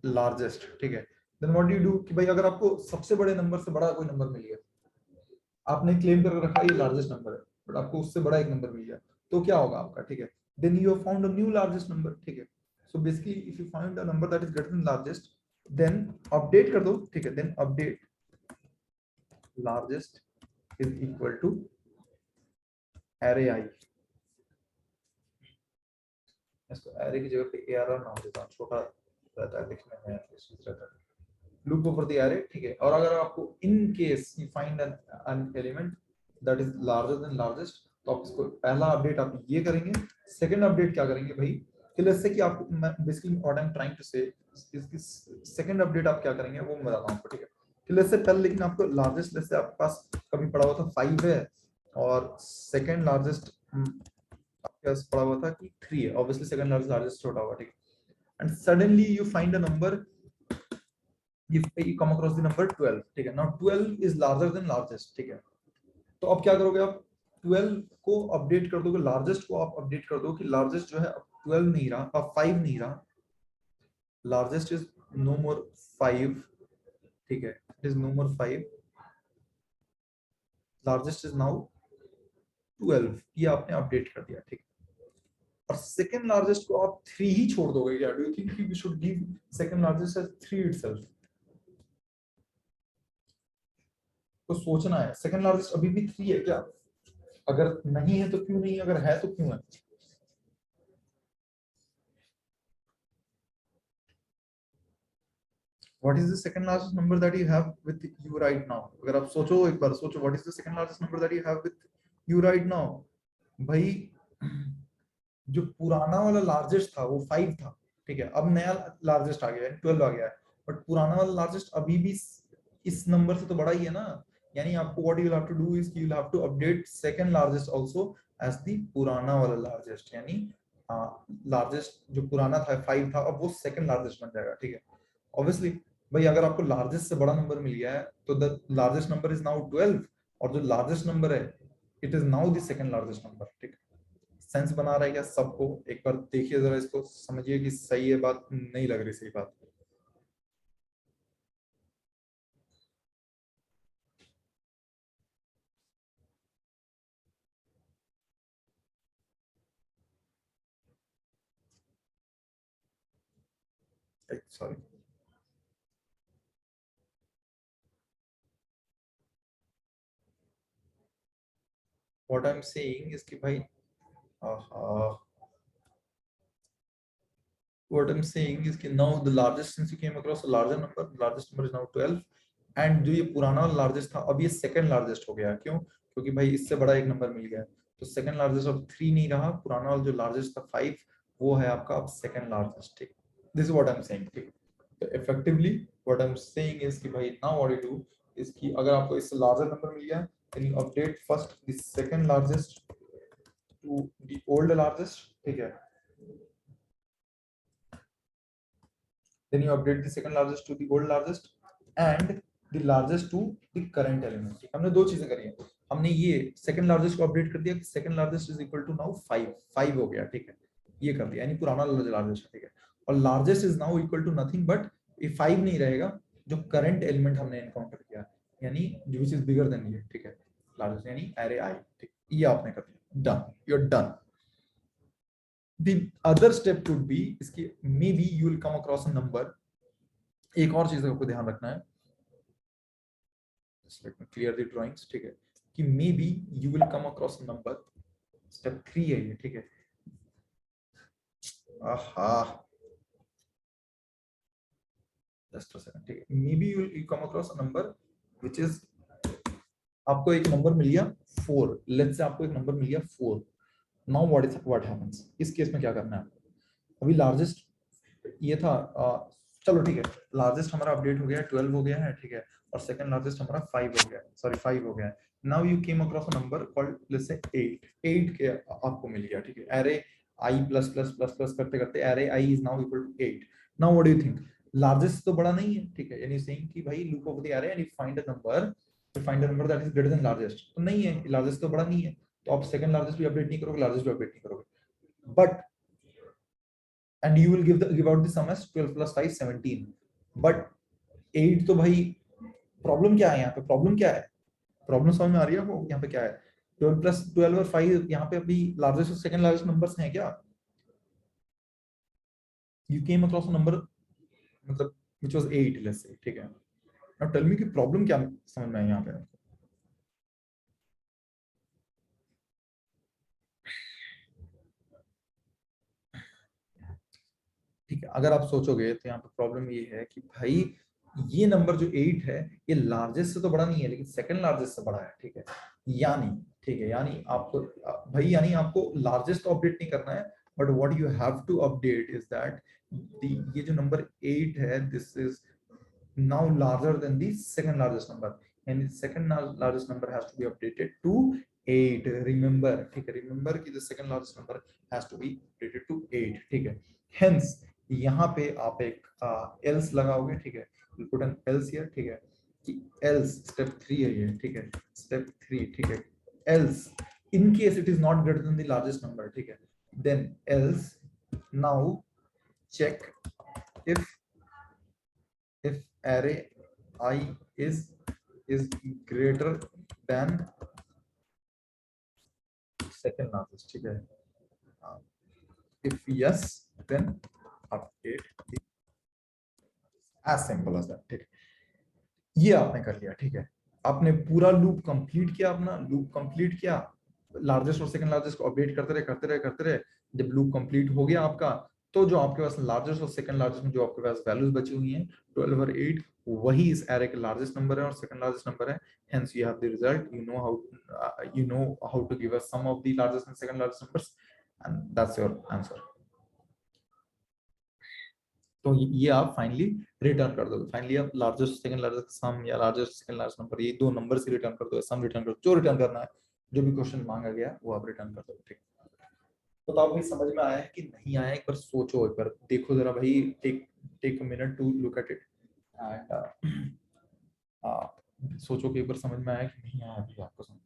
largest, ठीक है। Then what do you do कि भाई अगर आपको सबसे बड़े नंबर से बड़ा कोई नंबर मिल गया, आपने क्लेम कर रखा है ये लार्जेस्ट नंबर है, बट आपको उससे बड़ा एक नंबर मिल गया, तो क्या होगा आपका, ठीक है। Then you have found a new largest number, ठीक है। So basically if you find a number that is greater than largest, then update कर दो, ठीक है। Then update largest is equal to array i, इसको एरे की जगह पे एआरआर नाम देता हूं, छोटा रहता है लिखने में, रहता है। लूप ओवर द एरे, ठीक है। और अगर आपको in case you find an element that is larger than largest, तो आप इसको पहला अपडेट आप ये करेंगे। सेकंड अपडेट क्या करेंगे भाई, कि लेट्स से कि आपको, मैं basically what I am trying to say, इसकी सेकंड अपडेट आप क्या करेंगे वो मैं बताता हूं आपको, ठीक है। कि लेट्स से पहले, लेकिन आपको लार्जेस्ट, लेट्स से आपके पास कभी पड़ा हुआ था 5 है, और सेकंड लार्जेस्ट आपके पास पड़ा हुआ था कि 3 है, ऑब्वियसली सेकंड लार्जेस्ट छोटा होगा, ठीक है। And suddenly you find a number, you come across the number 12, ठीक है। now 12 is larger than largest, ठीक है। तो अब क्या करोगे आप, 12 को अपडेट कर दोगे, लार्जेस्ट को आप अपडेट कर दो कि लार्जेस्ट जो है अब 12 नहीं रहा, अब 5 नहीं रहा, लार्जेस्ट इज नो मोर 5, ठीक है, it is no more 5, largest is now 12, ये आपने अपडेट कर दिया, ठीक है। और सेकंड लार्जेस्ट को आप 3 ही छोड़ दोगे क्या, do you think we should give second largest as 3 itself? तो सोचना है, सेकंड लार्जेस्ट अभी भी 3 है क्या, अगर नहीं है तो क्यों नहीं, अगर है तो क्यों है। What is the second largest number that you have with you right now? अगर आप सोचो, एक बार सोचो, what is the second largest number that you have with you right now? भाई जो पुराना वाला लार्जेस्ट था वो 5 था, ठीक है। अब नया लार्जेस्ट आ गया है, 12 आ गया है, बट पुराना वाला लार्जेस्ट अभी भी इस नंबर से तो बड़ा ही है ना। यानी आपको what you will have to do is, you will have to update second largest also as the पुराना वाला लार्जेस्ट, यानी लार्जेस्ट जो पुराना था 5 था, अब वो सेकंड लार्जेस्ट बन जाएगा, ठीक है। ऑब्वियसली भाई अगर आपको लार्जेस्ट से बड़ा नंबर मिल गया है तो the largest number is now 12, और जो लार्जेस्ट नंबर है it is now the second largest number, ठीक है। सेंस बना रहा है क्या सबको, एक बार देखिए जरा, इसको समझिए कि सही है बात, नहीं लग रही सही बात। Sorry, what I am saying is कि भाई what I'm saying is कि now the largest, since you came across a larger number, the largest number is now 12, and जो ये पुराना largest था अब ये second largest हो गया. क्यों? क्योंकि भाई इससे बड़ा एक नंबर मिल गया, तो second largest अब 3 नहीं रहा, पुराना वाला जो largest था 5 वो है आपका अब second largest. ठीक, this is what I'm saying. ठीक, तो effectively what I'm saying is कि भाई now what you do is कि अगर आपको इससे larger number मिल गया, then you update first the second largest to the old largest. ठीक है, then you update the second largest to the old largest and the largest to the current element. हमने दो चीजें करी हैं, हमने ये second largest को अपडेट कर दिया, second largest is equal to now 5 हो गया. ठीक है, ये कर दिया, यानी पुराना largest है. ठीक है, और largest is now equal to nothing but ये 5 नहीं रहेगा, जो current element हमने encounter किया, यानी which is bigger than ये. ठीक है, largest यानी array I. ठीक, ये आपने कर दिया, done, you're done. The other step could be इसकी maybe you will come across a number. एक और चीज आपको ध्यान रखना है, just let me clear the drawings. ठीक है, कि maybe you will come across a number. Step 3 है ये. ठीक है, आहा, just a second. ठीक है, maybe you will come across a number which is, आपको एक नंबर मिल गया 4. लेट्स से आपको एक नंबर मिल गया 4. नाउ व्हाट हैपेंस, इस केस में क्या करना है? अभी लार्जेस्ट ये था, चलो ठीक है, लार्जेस्ट हमारा अपडेट हो गया, 12 हो गया है. ठीक है, और सेकंड लार्जेस्ट हमारा 5 हो गया, सॉरी 5 हो गया है. Now you came across a number called let's say 8 के आपको मिल गया. ठीक है, array i plus plus plus plus करते करते array i is now equal to 8. Now what do you think? Largest तो बड़ा नहीं है. ठीक है, यानी सेइंग कि भाई loop over the array and find a number that is greater than largest. तो नहीं है, लार्जेस्ट तो बड़ा नहीं है, तो आप सेकंड लार्जेस्ट भी अपडेट नहीं करोगे, लार्जेस्ट भी अपडेट नहीं करोगे. But and you will give out the sum as 12 plus 5 17. but 8 तो भाई, प्रॉब्लम क्या है यहाँ पे? प्रॉब्लम क्या है? प्रॉब्लम समझ में आ रही है आपको? यहाँ पे क्या है? 12 प्लस 12 और 5 यहाँ पे अभी लार्जेस्ट और सेकंड लार्जेस्ट नंबर्स हैं क्या? you came across a number मतलब which was 8 let's say. ठीक है, now tell me कि प्रॉब्लम क्या समझ में आई यहाँ पे? ठीक है, अगर आप सोचोगे तो यहाँ पे प्रॉब्लम ये है कि भाई ये नंबर जो 8 है ये लार्जेस्ट से तो बड़ा नहीं है, लेकिन सेकंड लार्जेस्ट से बड़ा है. ठीक है, यानी, ठीक है, यानी आपको भाई, यानी आपको लार्जेस्ट तो अपडेट नहीं करना है, but what you have to update is that ये जो नंबर 8 है this is now larger than the second largest number, and the second largest number has to be updated to 8. Remember, ठीक है, remember कि the second largest number has to be updated to 8. ठीक है, hence यहाँ पे आप एक else लगाओगे. ठीक है, पुट एन एल्स हियर. ठीक है, कि एल्स स्टेप 3 है ये. ठीक है, स्टेप 3. ठीक है, else in case it is not greater than the largest number. ठीक है, then else now check if array I is greater than second largest. ठीक है, if yes then update the, as simple as that. ठीक है, ये आपने कर लिया. ठीक है, आपने पूरा लूप कंप्लीट किया, अपना लूप कंप्लीट किया, लार्जेस्ट और सेकंड लार्जेस्ट को अपडेट करते रहे करते रहे करते रहे. जब लूप कंप्लीट हो गया आपका, तो जो आपके पास लार्जेस्ट और सेकंड लार्जेस्ट में जो आपके पास वैल्यूज बची हुई हैं 12 और 8, वही इस एरे का लार्जेस्ट नंबर है और सेकंड लार्जेस्ट नंबर है. Hence you have the result. You know how to give a sum of the largest and second largest numbers, and that's your answer. तो ये आप फाइनली रिटर्न कर दोगे. Finally आप largest second largest सम या largest second largest number, ये दो number से रिटर्न कर दोगे, सम रिटर्न कर दो, जो रिटर्न करना है, जो भी क्वेश्चन मांगा गया वो आप रिटर्न कर दोगे. ठीक, तो बताओ भाई समझ में आया है कि नहीं आया? एक बार सोचो, एक बार देखो जरा भाई, take take a minute to look at it and सोचो कि एक बार समझ में आया कि नहीं आया अभी आपको समझ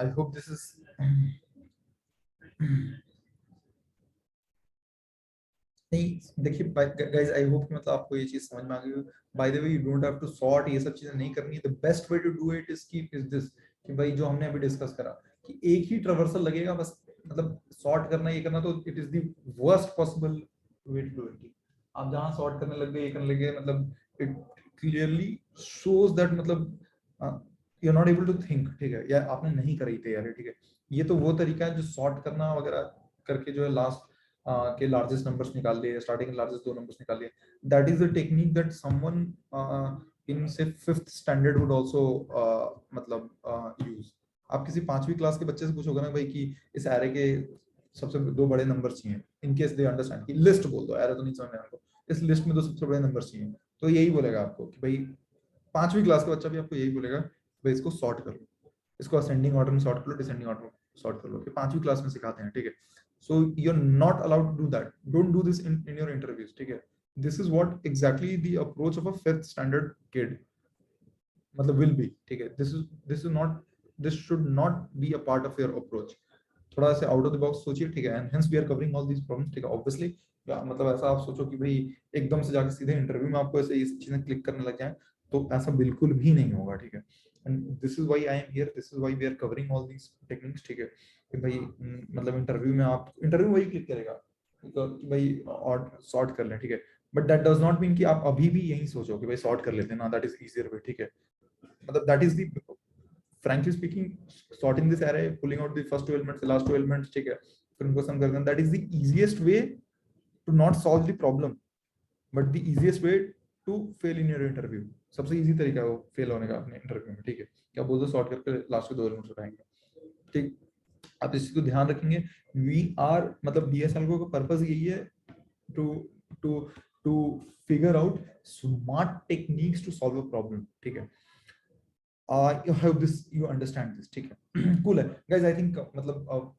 आई होप दिस इज नहीं, देखिए गाइस, आई होप मतलब आपको ये चीज समझ में आ गई हो। By the way, you don't have to sort, ये सब चीजें नहीं करनी है। The best way to do it is this, कि भाई जो हमने अभी डिस्कस करा कि एक ही ट्रावर्सल लगेगा बस, मतलब सॉर्ट करना ये करना, तो it is the worst possible way to do it. आप जहां सॉर्ट करने लग गए, ये करने लगे, मतलब इट क्लियरली शोज दैट मतलब you are not able to think, ठीक है, या आपने नहीं करी तैयारी, ठीक है। ये तो वो तरीका है जो सॉर्ट करना वगैरह करके जो है लास्ट के लार्जेस्ट नंबर्स निकाल लिए, स्टार्टिंग लार्जेस्ट दो नंबर्स निकाल लिए। That is the technique that someone in से फिफ्थ स्टैंडर्ड वुड आल्सो मतलब यूज। आप किसी 5वीं क्लास के बच्चे से पूछोगे ना भाई कि इस एरे के सबसे दो बड़े नंबर चाहिए, इन केस दे अंडरस्टैंड, कि लिस्ट बोल दो, एरे तो नहीं समझ में आपको, इस लिस्ट में दो सबसे बड़े नंबर चाहिए, तो यही बोलेगा आपको कि भाई 5वीं क्लास का बच्चा भी आपको यही बोलेगा, भाई इसको सॉर्ट कर लो, इसको असेंडिंग ऑर्डर में सॉर्ट कर लो, डिसेंडिंग ऑर्डर में सॉर्ट कर लो, कि 5वीं क्लास में सिखाते हैं, ठीक है। So you're not allowed to do that. Don't do this in your interviews. ठीक है? This is what exactly the approach of a 5th standard kid मतलब will be. ठीक है? This should not be a part of your approach. थोड़ा सा out of the box सोचिए, ठीक है। And hence we are covering all these problems, ठीक है। ऑब्वियसली मतलब ऐसा आप सोचो कि भाई एकदम से जाके सीधे इंटरव्यू में आपको ऐसे ये चीजें क्लिक करने लग जाए, तो ऐसा बिल्कुल भी नहीं होगा, ठीक है। And this is why I am here, this is why we are covering all these techniques, ठीक है। कि भाई मतलब इंटरव्यू में आप इंटरव्यू वही क्लिक करेगा कि भाई और सॉर्ट कर लें, ठीक है। But that does not mean कि आप अभी भी यही सोचो कि भाई सॉर्ट कर लेते हैं ना, दैट इज इजियर वे, ठीक है। मतलब that is the, frankly speaking, sorting this array, pulling out the first two elements, the last two elements, ठीक है, फिर उनको सम कर देना, that is the easiest way to not solve the problem, but the easiest way to fail in your interview। सबसे easy तरीका है वो फेल होने का अपने इंटरव्यू में, ठीक है। क्या बोल दो, सॉर्ट करके लास्ट के दो एलिमेंट्स उठाएंगे, ठीक। आप इस चीज को ध्यान रखेंगे। वी आर मतलब DSL का पर्पस यही है, to to to figure out smart techniques to solve a problem, ठीक है। you have this, you understand this, ठीक है। cool है guys, I think मतलब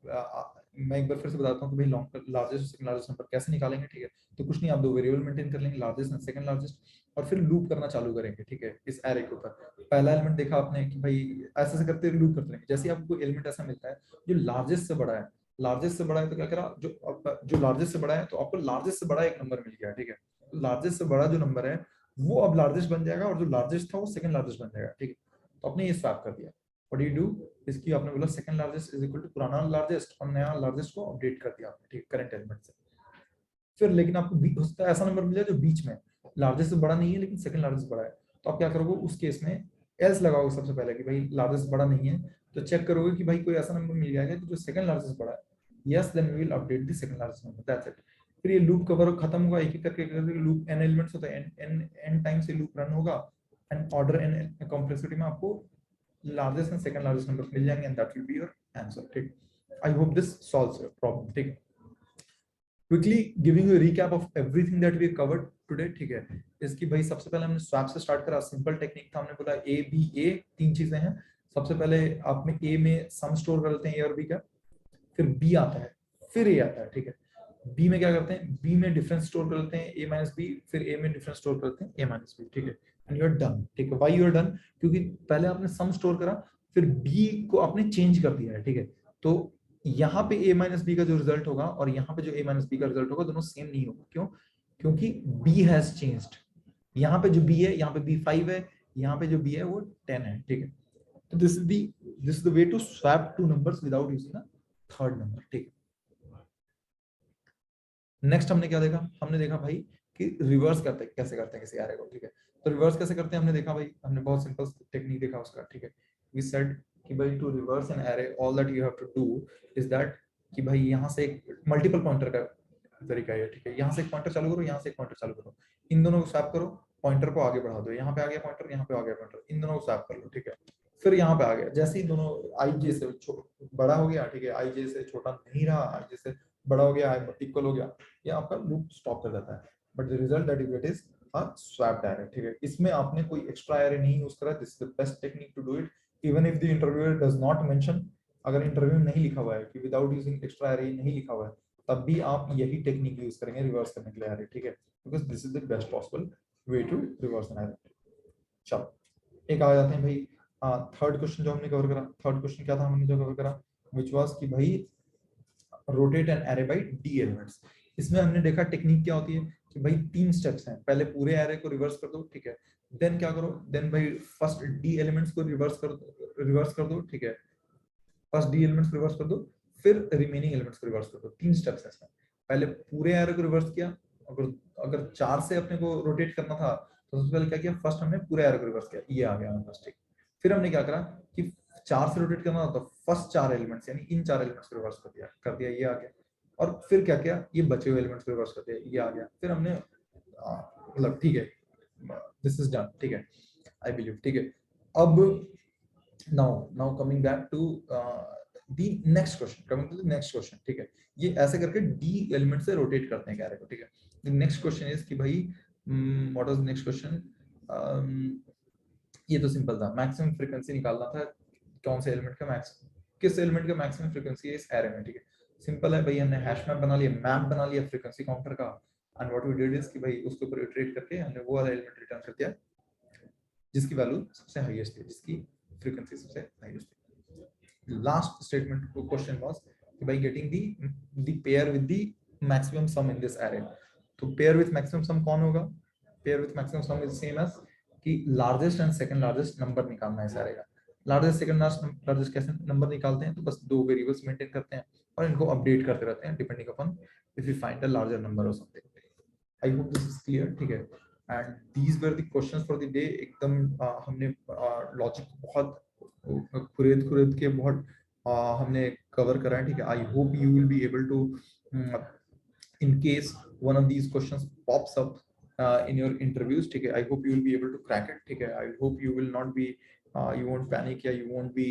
मैं एक बार फिर से बताता हूँ कि भाई लार्जेस्ट सेकंड लार्जेस्ट नंबर कैसे निकालेंगे, ठीक है। तो कुछ नहीं, आप दो वेरिएबल मेंटेन कर लेंगे, लार्जेस्ट एंड सेकंड लार्जेस्ट, और फिर लूप करना चालू करेंगे, ठीक है, इस एरे के ऊपर। पहला एलिमेंट देखा आपने कि भाई ऐसे ऐसे करते लूप करते रहेंगे, जैसे ही आपको एलिमेंट ऐसा मिलता है जो लार्जेस्ट से बड़ा है, लार्जेस्ट से बड़ा है, तो क्या करा, जो लार्जेस्ट से बड़ा है, तो आपको लार्जेस्ट से बड़ा एक नंबर मिल गया, ठीक है। लार्जेस्ट से बड़ा जो नंबर है वो अब लार्जेस्ट बन जाएगा, और जो लार्जेस्ट था वो सेकंड लार्जेस्ट बन जाएगा, ठीक है। तो आपने ये स्वैप कर दिया। व्हाट डू यू डू, इसकी आपने बोला second largest is equal to पुराना लार्जेस्ट, और नया लार्जेस्ट को अपडेट कर दिया आपने, ठीक, करंट एलिमेंट से। फिर लेकिन आपको उसका ऐसा नंबर मिल जाए जो बीच में, लार्जेस्ट से बड़ा नहीं है लेकिन सेकंड लार्जेस्ट बड़ा है, तो आप क्या करोगे उस केस में, एल्स लगाओगे सबसे पहले कि भाई लार्जेस्ट बड़ा नहीं है, तो चेक करोगे कि भाई कोई ऐसा नंबर मिल जाएगा जो सेकंड लार्जेस्ट बड़ा है, yes, then we will update the second largest number, that's it. फिर ये लूप कवर खत्म होगा, एक एक करके लूप एन एलिमेंट्स होता है, एन टाइम से लूप रन होगा, एंड ऑर्डर एन कॉम्प्लेक्सिटी में आपको largest and second largest number मिल जाएंगे, and that will be your answer, ठीक। I hope this solves your problem, ठीक। Quickly giving you recap of everything that we covered today, ठीक है। इसकी भाई सबसे पहले हमने स्वैप से स्टार्ट करा, सिंपल टेक्निक था, हमने बोला ए बी ए, तीन चीजें हैं। सबसे पहले आप में ए में सम स्टोर कर लेते हैं, ए और बी का, फिर बी आता है, फिर ए आता है, ठीक है। बी में क्या करते हैं, बी में डिफरेंस स्टोर कर लेते हैं, ए माइनस बी, फिर ए में डिफरेंस स्टोर करते हैं, ए माइनस बी, ठीक है। एंड यू आर डन, ठीक है। व्हाई यू आर डन, क्योंकि पहले आपने सम स्टोर करा, फिर बी को आपने चेंज कर दिया है, ठीक है। तो यहाँ पे a माइनस बी का जो रिजल्ट होगा और यहाँ पे जो a माइनस बी का रिजल्ट होगा, दोनों सेम नहीं होगा। क्यों? क्योंकि b हैज चेंज्ड। यहाँ पे जो b है, यहाँ पे b 5 है, यहाँ पे जो b है वो 10 है, ठीक है। तो this is the way to swap two numbers without using a third number, ठीक है। नेक्स्ट हमने क्या देखा, हमने देखा भाई कि रिवर्स कैसे करते हैं किसी एरे को, ठीक है। तो रिवर्स कैसे करते हैं हमने देखा भाई, हमने बहुत सिंपल टेक्निक देखा उसका, ठीक है। वी सेड कि भाई to reverse an array all that you have to do is that, कि भाई यहाँ से एक मल्टीपल पॉइंटर का तरीका है, ठीक है। यहाँ से एक पॉइंटर चालू करो, यहाँ से एक पॉइंटर चालू करो, इन दोनों को स्वैप करो, पॉइंटर को आगे बढ़ा दो, यहाँ पे आ गया पॉइंटर, यहाँ पे आ गया पॉइंटर, इन दोनों को स्वैप कर लो, ठीक है। फिर यहाँ पे आ गया, जैसे ही दोनों आई जे से बड़ा हो गया, ठीक है, आई जे से छोटा नहीं रहा, आई जे से बड़ा हो गया, इक्वल हो गया, ये आपका लूप स्टॉप कर देता है। But the result that you get is a swapped array, ठीक है। इसमें आपने कोई एक्स्ट्रा एरे नहीं यूज करा, this is the best technique to do it, even if the interviewer does not mention. अगर इंटरव्यू में नहीं लिखा हुआ है कि विदाउट यूजिंग एक्स्ट्रा एरे नहीं लिखा हुआ है, तब भी आप यही टेक्निक यूज करेंगे रिवर्स करने के लिए एरे, ठीक है, because this is the best possible way to reverse an array. चलो एक आ जाते हैं भाई थर्ड क्वेश्चन जो हमने कवर करा, थर्ड क्वेश्चन क्या था हमने जो कवर करा, विच वाज कि भाई rotate an array by D elements. इसमें हमने देखा टेक्निक क्या होती है कि भाई 3 स्टेप्स हैं, पहले पूरे एरे को रिवर्स कर दो, ठीक है, देन क्या करो, देन भाई फर्स्ट डी एलिमेंट्स को रिवर्स कर दो, ठीक है, फर्स्ट डी एलिमेंट्स को रिवर्स कर दो, फिर रिमेनिंग एलिमेंट्स को रिवर्स कर दो। 3 स्टेप्स है इसमें। पहले पूरे एरे को रिवर्स किया, अगर अगर 4 से अपने को रोटेट करना था तो सबसे पहले क्या किया, फर्स्ट हमने पूरे एरे को रिवर्स किया, ये आ गया हमारे पास, ठीक। फिर हमने क्या करा कि 4 से रोटेट करना था तो फर्स्ट 4 एलिमेंट्स यानी इन 4 एलिमेंट्स को रिवर्स कर दिया, ये आ गया। और फिर क्या किया, ये बचे हुए एलिमेंट्स को रिवर्स कर दिया, ये आ गया। फिर हमने मतलब ठीक है, दिस इज डन, ठीक है, आई बिलीव, ठीक है। अब now coming back to the next question, coming to the next question, ठीक है। ये ऐसे करके डी एलिमेंट से रोटेट करते हैं कैरे को, ठीक है। द नेक्स्ट क्वेश्चन इज कि भाई what was the next question. ये तो सिंपल था, मैक्सिमम फ्रीक्वेंसी निकालना था, कौन से एलिमेंट का मैक्स, किस एलिमेंट का मैक्सिमम फ्रीक्वेंसी है इस एरे में, ठीक है। सिंपल है भाई, हमने हैश मैप बना लिया, मैप बना लिया फ्रीक्वेंसी काउंटर का, and what we did is कि भाई उसके ऊपर इटरेट करके हमने वो वाला एलिमेंट रिटर्न कर दिया जिसकी वैल्यू सबसे हाईएस्ट थी, जिसकी फ्रीक्वेंसी सबसे हाईएस्ट थी। लास्ट स्टेटमेंट क्वेश्चन वाज कि भाई getting the pair with the maximum sum in this array. तो पेयर विद मैक्सिमम सम कौन होगा, pair with maximum sum is same as कि largest and second largest number निकालना है इस एरे का। लार्जेस्ट सेकंड लार्जेस्ट कैसे नंबर निकालते हैं, तो बस 2 वेरिएबल्स मेंटेन करते हैं और इनको अपडेट करते रहते हैं depending upon if you find a larger number or something. I hope this is clear, ठीक है। And these were the questions for the day. एकदम हमने लॉजिक बहुत खुरेद के बहुत हमने कवर करा है, ठीक है। I hope you will be able to, in case one of these questions pops up in your interviews, ठीक है, I hope you will be able to crack it, ठीक है। I hope you will not be you won't panic या you won't be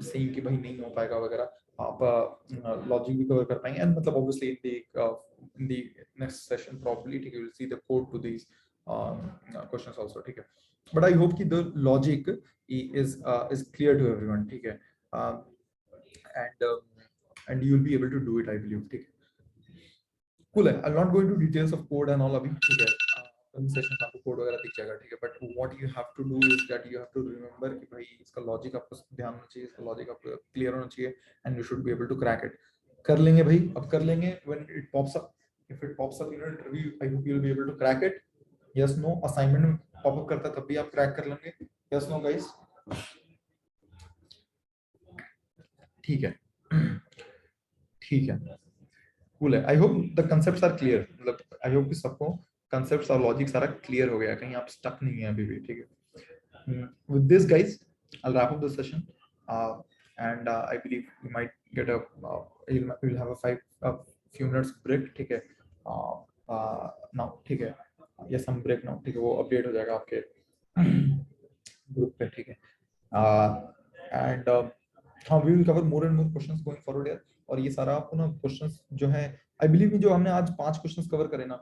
saying कि भाई नहीं हो पाएगा वगैरह, आप लॉजिक भी कवर कर पाएंगे। एंड मतलब obviously in the next session probably, ठीक है, you will see the code to these questions also, ठीक है। but I hope कि the logic is clear to everyone, ठीक है। and you will be able to do it, I believe, ठीक है। cool है। I'll not go into details of code and all अभी, ठीक है। सेशन में आपको कोड वगैरह दिख जाएगा, ठीक है। But what you have to do is that you have to remember कि भाई इसका लॉजिक आपको ध्यान होना चाहिए, इसका लॉजिक आपको क्लियर होना चाहिए, and you should be able to crack it. कर लेंगे भाई, अब कर लेंगे। When it pops up, if it pops up in interview, I hope you will be able to crack it. Yes no, assignment में pop up करता तब भी आप क्रैक कर लेंगे, यस नो गाइस, ठीक है। ठीक है, कूल है। I hope the concepts are clear, मतलब आई होप कि सबको कंसेप्ट्स और लॉजिक सारा क्लियर हो गया, कहीं आप स्टक नहीं है अभी भी, ठीक है। With this guys I'll wrap up the session, and I believe we might get a we'll have a few minutes break, ठीक है। now ठीक है, yes some break now, ठीक है, वो अपडेट हो जाएगा आपके ग्रुप पे, ठीक है। and हाँ, we will cover more and more questions going forward यार। और ये सारा आपको ना क्वेश्चंस जो है, आई बिलीव जो हमने आज 5 क्वेश्चंस कवर करे ना,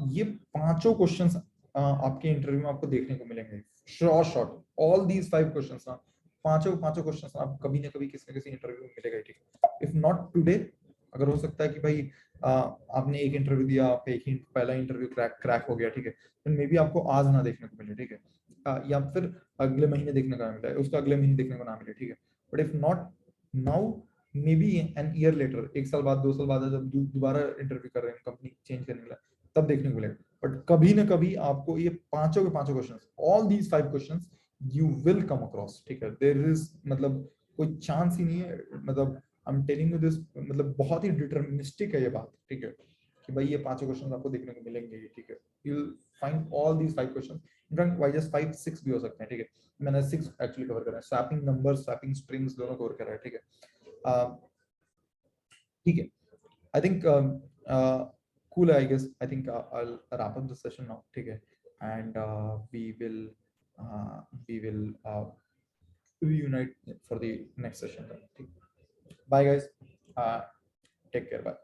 ये पांचों क्वेश्चंस आपके इंटरव्यू में आपको देखने को मिलेंगे, शॉर्ट ऑल दीज 5 क्वेश्चंस ना, पांचों क्वेश्चंस आप कभी ना कभी किसी न किसी इंटरव्यू में मिलेगा, ठीक है। इफ नॉट टुडे, अगर हो सकता है कि भाई आपने एक इंटरव्यू दिया, आपका एक ही पहला इंटरव्यू क्रैक हो गया, ठीक है, तो मे बी आपको आज ना देखने को मिले, ठीक है, या फिर अगले महीने देखने को मिले, उसका अगले महीने देखने को ना मिले, ठीक है। But if not now, maybe an year later, 1 साल बाद 2 साल बाद जब दोबारा इंटरव्यू कर रहे हैं कंपनी चेंज करने के लिए, तब देखने को मिलेगा। बट कभी ना कभी आपको ये पांचों के पांचों questions, all these 5 questions you will come across, ठीक है। देयर इज मतलब कोई चांस ही नहीं है, मतलब I am telling you this, मतलब बहुत ही डिटरमिनिस्टिक है ये बात, ठीक है, कि भाई ये पांचों क्वेश्चंस आपको देखने को मिलेंगे, ठीक है। You will find all these 5 questions, in fact why just 5 6 भी हो सकते हैं, ठीक है। मैंने 6 एक्चुअली कवर करा है, स्वैपिंग नंबर्स, स्वैपिंग स्ट्रिंग्स दोनों कवर करा है, ठीक है। ठीक है, I think cool, I guess. I think I'll wrap up the session now, ठीक है, and we will reunite for the next session, ठीक। Bye guys, take care, bye.